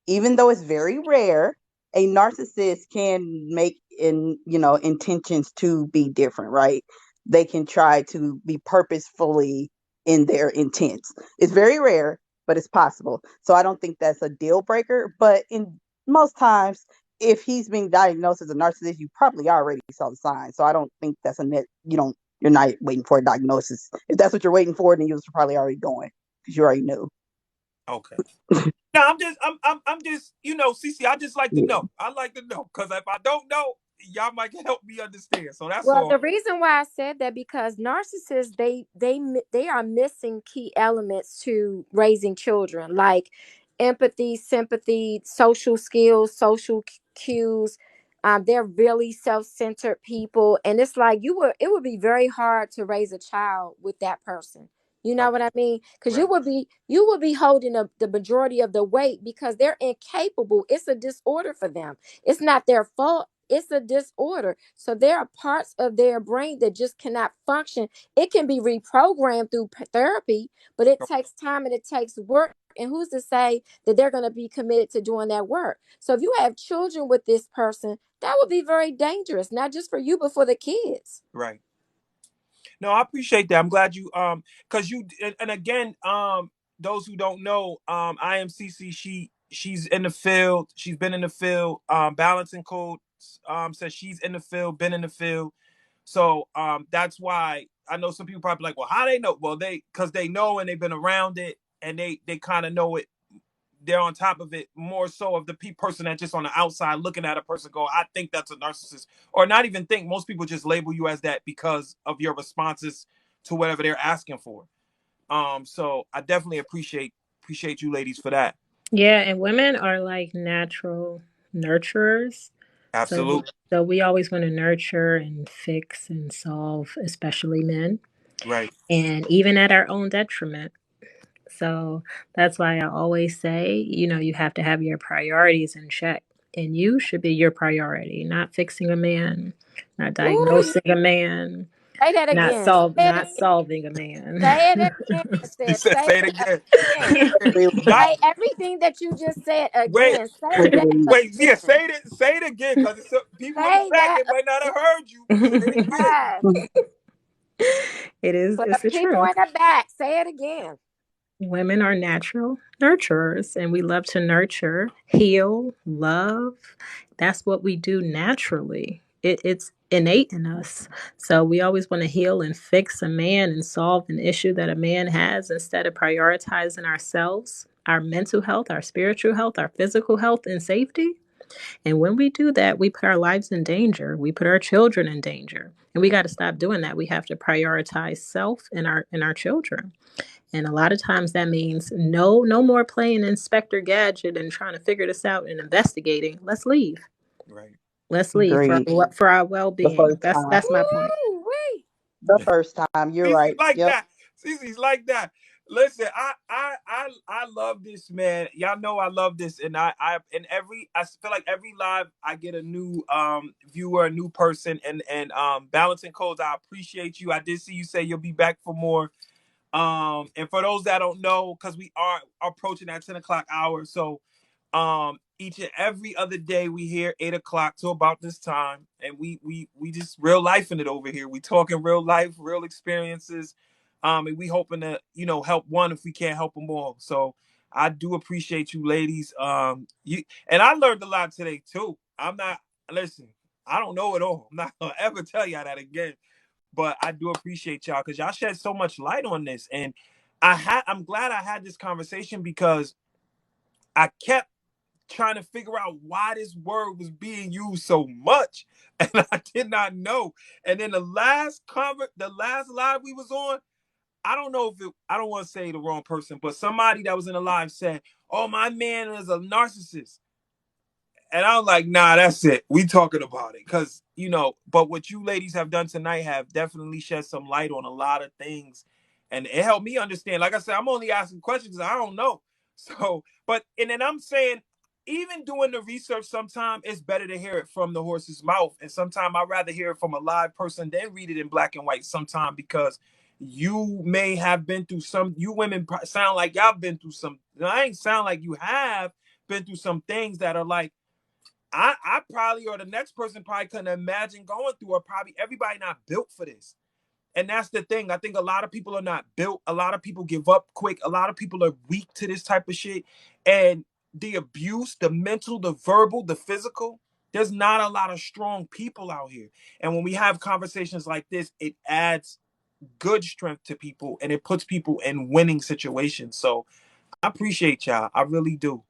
Speaker 5: even though it's very rare, a narcissist can make intentions to be different, right? They can try to be purposefully in their intents. It's very rare, but it's possible. So I don't think that's a deal breaker. But in most times, if he's being diagnosed as a narcissist, you probably already saw the signs. So I don't think that's a net. You're not waiting for a diagnosis. If that's what you're waiting for, then you're probably already going because you already knew.
Speaker 2: okay. No, I'm just, CC, I just like to
Speaker 5: Yeah.
Speaker 2: know. I like to know because if I don't know, y'all might help me understand. So that's
Speaker 3: Well,
Speaker 2: all.
Speaker 3: the reason why I said that, because narcissists, they are missing key elements to raising children, like empathy, sympathy, social skills, social cues. They're really self-centered people, and it's like it would be very hard to raise a child with that person. You know what
Speaker 2: Okay,
Speaker 3: I mean? Because
Speaker 2: right.
Speaker 3: you would be holding the majority of the weight, because they're incapable. It's a disorder for them. It's not their fault. It's a disorder. So there are parts of their brain that just cannot function. It can be reprogrammed through therapy, but it takes time and it takes work. And who's to say that they're going to be committed to doing that work? So if you have children with this person, that would be very dangerous, not just for you, but for the kids.
Speaker 2: Right. No, I appreciate that. I'm glad you because and again, those who don't know, IMCC, she's in the field. She's been in the field. Balancing Code says she's in the field, been in the field. So that's why I know some people probably like, well, how they know? Well, because they know and they've been around it and they kind of know it. They're on top of it more so of the person that just on the outside looking at a person go, I think that's a narcissist, or not even think. Most people just label you as that because of your responses to whatever they're asking for. So I definitely appreciate you ladies for that.
Speaker 1: Yeah, and women are like natural nurturers. So
Speaker 2: Absolutely.
Speaker 1: so we always want to nurture and fix and solve, especially men,
Speaker 2: Right.
Speaker 1: and even at our own detriment. So that's why I always say, you have to have your priorities in check. And you should be your priority, not fixing a man, not
Speaker 3: Ooh,
Speaker 1: diagnosing a man,
Speaker 3: say that
Speaker 1: not
Speaker 3: again.
Speaker 1: solve
Speaker 3: Say it
Speaker 1: not
Speaker 3: again.
Speaker 1: solving a man.
Speaker 3: Say it again.
Speaker 2: He
Speaker 3: Sis.
Speaker 2: said,
Speaker 3: Say
Speaker 2: say it
Speaker 3: it
Speaker 2: again.
Speaker 3: again.
Speaker 5: Agree with
Speaker 2: Y'all,
Speaker 3: Say everything that you just said
Speaker 2: wait,
Speaker 3: again. Say
Speaker 5: with
Speaker 3: that
Speaker 5: Lee.
Speaker 2: wait, yeah,
Speaker 3: again.
Speaker 2: say it again, because people in the
Speaker 3: Say
Speaker 2: back
Speaker 3: that
Speaker 2: they might not have
Speaker 3: again.
Speaker 2: heard you. Say it again.
Speaker 3: Yes. For the
Speaker 1: It's the
Speaker 3: people
Speaker 1: truth.
Speaker 3: in the back, say it again.
Speaker 1: Women are natural nurturers, and we love to nurture, heal, love. That's what we do naturally. It's innate in us. So we always want to heal and fix a man and solve an issue that a man has, instead of prioritizing ourselves, our mental health, our spiritual health, our physical health, and safety. And when we do that, we put our lives in danger. We put our children in danger. And we got to stop doing that. We have to prioritize self and our children. And a lot of times that means no more playing Inspector Gadget and trying to figure this out and investigating. Let's leave.
Speaker 2: Right.
Speaker 1: Let's leave
Speaker 5: Agreed.
Speaker 1: for our
Speaker 5: The
Speaker 1: well-being.
Speaker 5: first time.
Speaker 1: That's my point.
Speaker 3: Woo wee.
Speaker 5: The first time. You're
Speaker 2: Cece's
Speaker 5: right.
Speaker 2: like
Speaker 5: Yep.
Speaker 2: that. Cece's like that. Listen, I love this, man. Y'all know I love this, and I feel like every live I get a new viewer, a new person, and balancing codes. I appreciate you. I did see you say you'll be back for more. And for those that don't know, because we are approaching that 10 o'clock hour, so each and every other day we here 8 o'clock to about this time, and we just real life in it over here. We talking real life, real experiences, and we hoping to help one if we can't help them all. So I do appreciate you, ladies. You and I learned a lot today too. I'm not listen. I don't know it all. I'm not gonna ever tell y'all that again, but I do appreciate y'all because y'all shed so much light on this, and I'm glad I had this conversation because I kept trying to figure out why this word was being used so much, and I did not know. And then the last live we was on, I don't know if I don't want to say the wrong person, but somebody that was in the live said, "Oh, my man is a narcissist." And I was like, nah, that's it. We talking about it. Cause, but what you ladies have done tonight have definitely shed some light on a lot of things. And it helped me understand. Like I said, I'm only asking questions because I don't know. So, and then I'm saying, even doing the research, sometimes it's better to hear it from the horse's mouth. And sometimes I'd rather hear it from a live person than read it in black and white sometimes, because you may have been through you women sound like y'all been through some, I ain't sound like you have been through some things that are like, I probably, or the next person probably couldn't imagine going through, or probably everybody not built for this. And that's the thing. I think a lot of people are not built. A lot of people give up quick. A lot of people are weak to this type of shit. And the abuse, the mental, the verbal, the physical, there's not a lot of strong people out here. And when we have conversations like this, it adds good strength to people and it puts people in winning situations. So I appreciate y'all. I really do.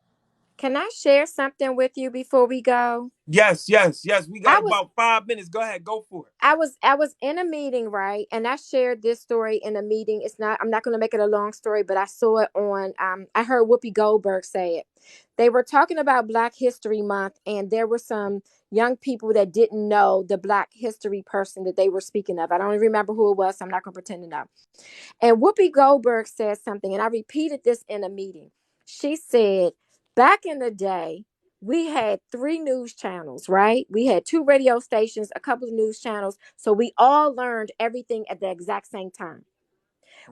Speaker 3: Can I share something with you before we go?
Speaker 2: Yes, yes, yes. We
Speaker 3: I
Speaker 2: got
Speaker 3: was
Speaker 2: about 5 minutes. Go ahead, go for it.
Speaker 3: I was in a meeting, right? And I shared this story in a meeting. I'm not going to make it a long story, but I saw it on I heard Whoopi Goldberg say it. They were talking about Black History Month, and there were some young people that didn't know the Black History person that they were speaking of. I don't even remember who it was, so I'm not going to pretend to know. And Whoopi Goldberg said something, and I repeated this in a meeting. She said, back in the day, we had 3 news channels, right? We had 2 radio stations, a couple of news channels. So we all learned everything at the exact same time.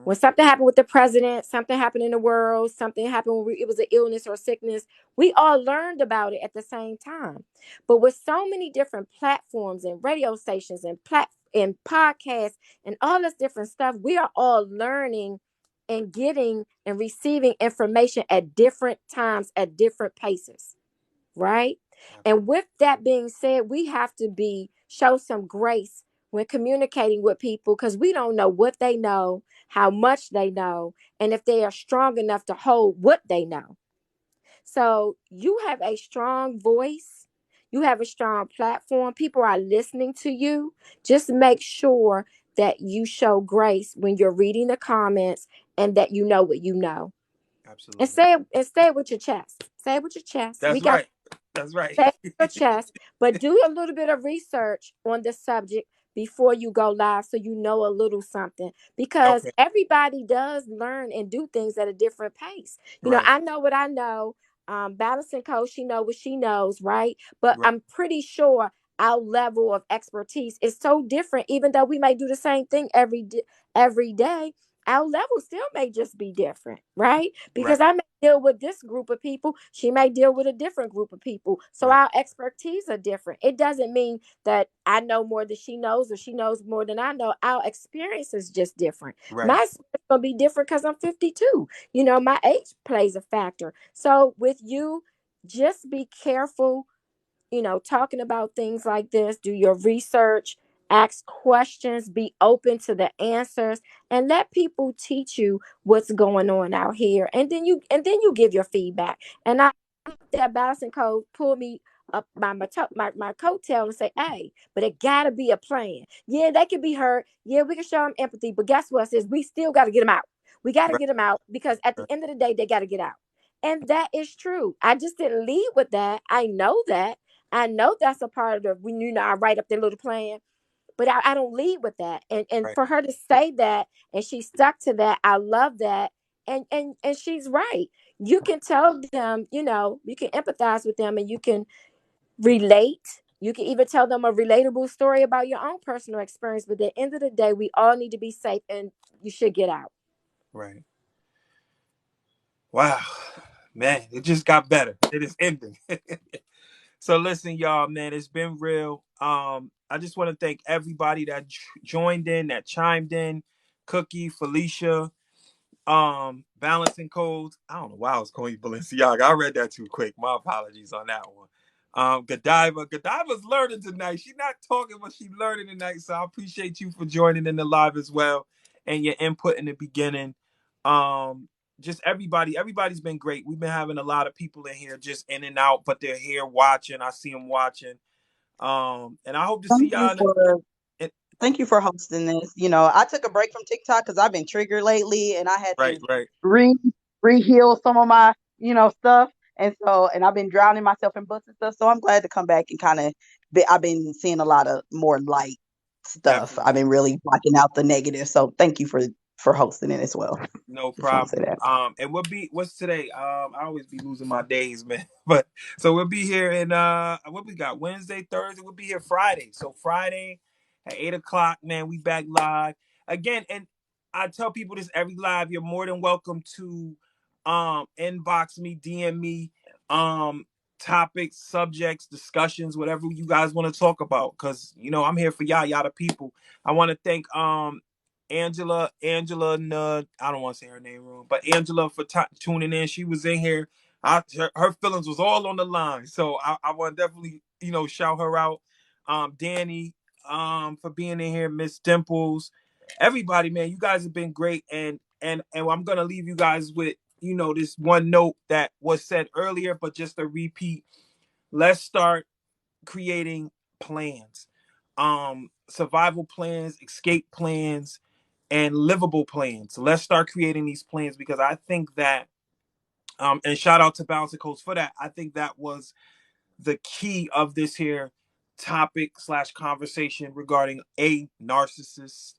Speaker 3: When something happened with the president, something happened in the world, something happened when it was an illness or sickness, we all learned about it at the same time. But with so many different platforms and radio stations and podcasts and all this different stuff, we are all learning and getting and receiving information at different times at different paces, right? And with that being said, we have to show some grace when communicating with people, because we don't know what they know, how much they know, and if they are strong enough to hold what they know. So you have a strong voice, you have a strong platform, people are listening to you. Just make sure that you show grace when you're reading the comments, and that you know what you know. And
Speaker 2: Absolutely.
Speaker 3: say it with your chest. Say it with your chest. We
Speaker 2: That's
Speaker 3: got
Speaker 2: right. That's right.
Speaker 3: check your chest, but do a little bit of research on the subject before you go live, so you know a little something, because
Speaker 2: Okay.
Speaker 3: everybody does learn and do things at a different pace.
Speaker 2: Right.
Speaker 3: I know what I know. Balancing coach, she know what she knows, right? But
Speaker 2: Right.
Speaker 3: I'm pretty sure our level of expertise is so different. Even though we may do the same thing every day, our level still may just be different, right?
Speaker 2: Right.
Speaker 3: Because I may deal with this group of people, she may deal with a different group of people. So
Speaker 2: Right.
Speaker 3: our expertise are different. It doesn't mean that I know more than she knows or she knows more than I know. Our experience is just different.
Speaker 2: Right.
Speaker 3: My experience is going to be different because I'm 52. My age plays a factor. So with you, just be careful, talking about things like this. Do your research, ask questions, be open to the answers, and let people teach you what's going on out here. And then you give your feedback. And I that balancing code pull me up by my coattail and say, hey, but it gotta be a plan. Yeah, they can be hurt. Yeah, we can show them empathy, but guess what? Says we still got to get them out. We got to
Speaker 2: Right.
Speaker 3: get them out, because at the end of the day, they got to get out. And that is true. I just didn't lead with that. I know that. I know that's a part of the when I write up their little plan, but I don't lead with that. And
Speaker 2: Right.
Speaker 3: for her to say that, and she stuck to that, I love that. And she's right. You can tell them, you can empathize with them, and you can relate. You can even tell them a relatable story about your own personal experience. But at the end of the day, we all need to be safe, and you should get out.
Speaker 2: Right. Wow. Man, it just got better. It is ending. So listen, y'all, man, it's been real. I just want to thank everybody that joined in, that chimed in. Cookie, Felicia, balancing codes. I don't know why I was calling you Balenciaga. I read that too quick. My apologies on that one. Godiva's learning tonight. She's not talking, but she's learning tonight. So I appreciate you for joining in the live as well, and your input in the beginning. Um, just everybody's been great. We've been having a lot of people in here just in and out, but they're here watching. I see them watching. And I hope to see
Speaker 5: Thank you
Speaker 2: y'all
Speaker 5: for Thank you for hosting this. You know, I took a break from TikTok because I've been triggered lately, and I had
Speaker 2: Right,
Speaker 5: to
Speaker 2: right.
Speaker 5: re re-heal some of my stuff, and I've been drowning myself in books and stuff. So I'm glad to come back and kind of. I've been seeing a lot of more light stuff. I've
Speaker 2: Definitely.
Speaker 5: been really blocking out the negative. So thank you for hosting it as well.
Speaker 2: No
Speaker 5: Just want to say
Speaker 2: problem.
Speaker 5: that.
Speaker 2: And what's today? I always be losing my days, man. But so we'll be here in what we got? Wednesday, Thursday. We'll be here Friday. So Friday at 8 o'clock, man, we back live again. And I tell people this every live. You're more than welcome to inbox me, DM me, um, topics, subjects, discussions, whatever you guys want to talk about. Cause I'm here for y'all the people. I want to thank Angela, I don't want to say her name wrong, but Angela for tuning in. She was in here. Her feelings was all on the line. So I want to definitely, shout her out. Danny, for being in here, Miss Dimples, everybody, man, you guys have been great. And I'm going to leave you guys with, this one note that was said earlier, but just a repeat. Let's start creating plans, survival plans, escape plans, and livable plans. So let's start creating these plans, because I think that and shout out to Bounce Coach for that. I think that was the key of this here topic slash conversation regarding a narcissist,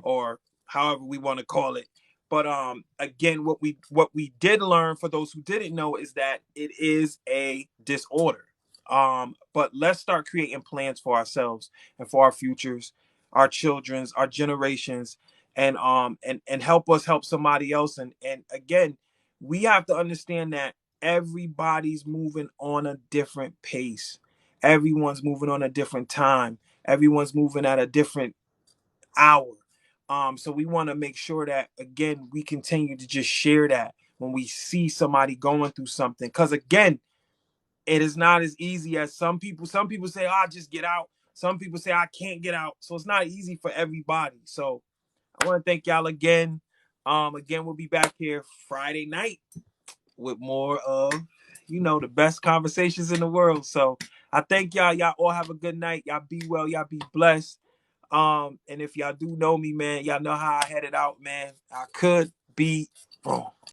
Speaker 2: or however we want to call it. But again, what we did learn, for those who didn't know, is that it is a disorder. But let's start creating plans for ourselves and for our futures, our children's, our generations, and help us help somebody else. And again, we have to understand that everybody's moving on a different pace. Everyone's moving on a different time. Everyone's moving at a different hour. So we want to make sure that, again, we continue to just share that when we see somebody going through something. Because again, it is not as easy as some people. Some people say, "Oh, just get out." Some people say, "I can't get out." So it's not easy for everybody. So I want to thank y'all again. Again, we'll be back here Friday night with more of, the best conversations in the world. So I thank y'all. Y'all all have a good night. Y'all be well. Y'all be blessed. And if y'all do know me, man, y'all know how I headed out, man. I could be wrong.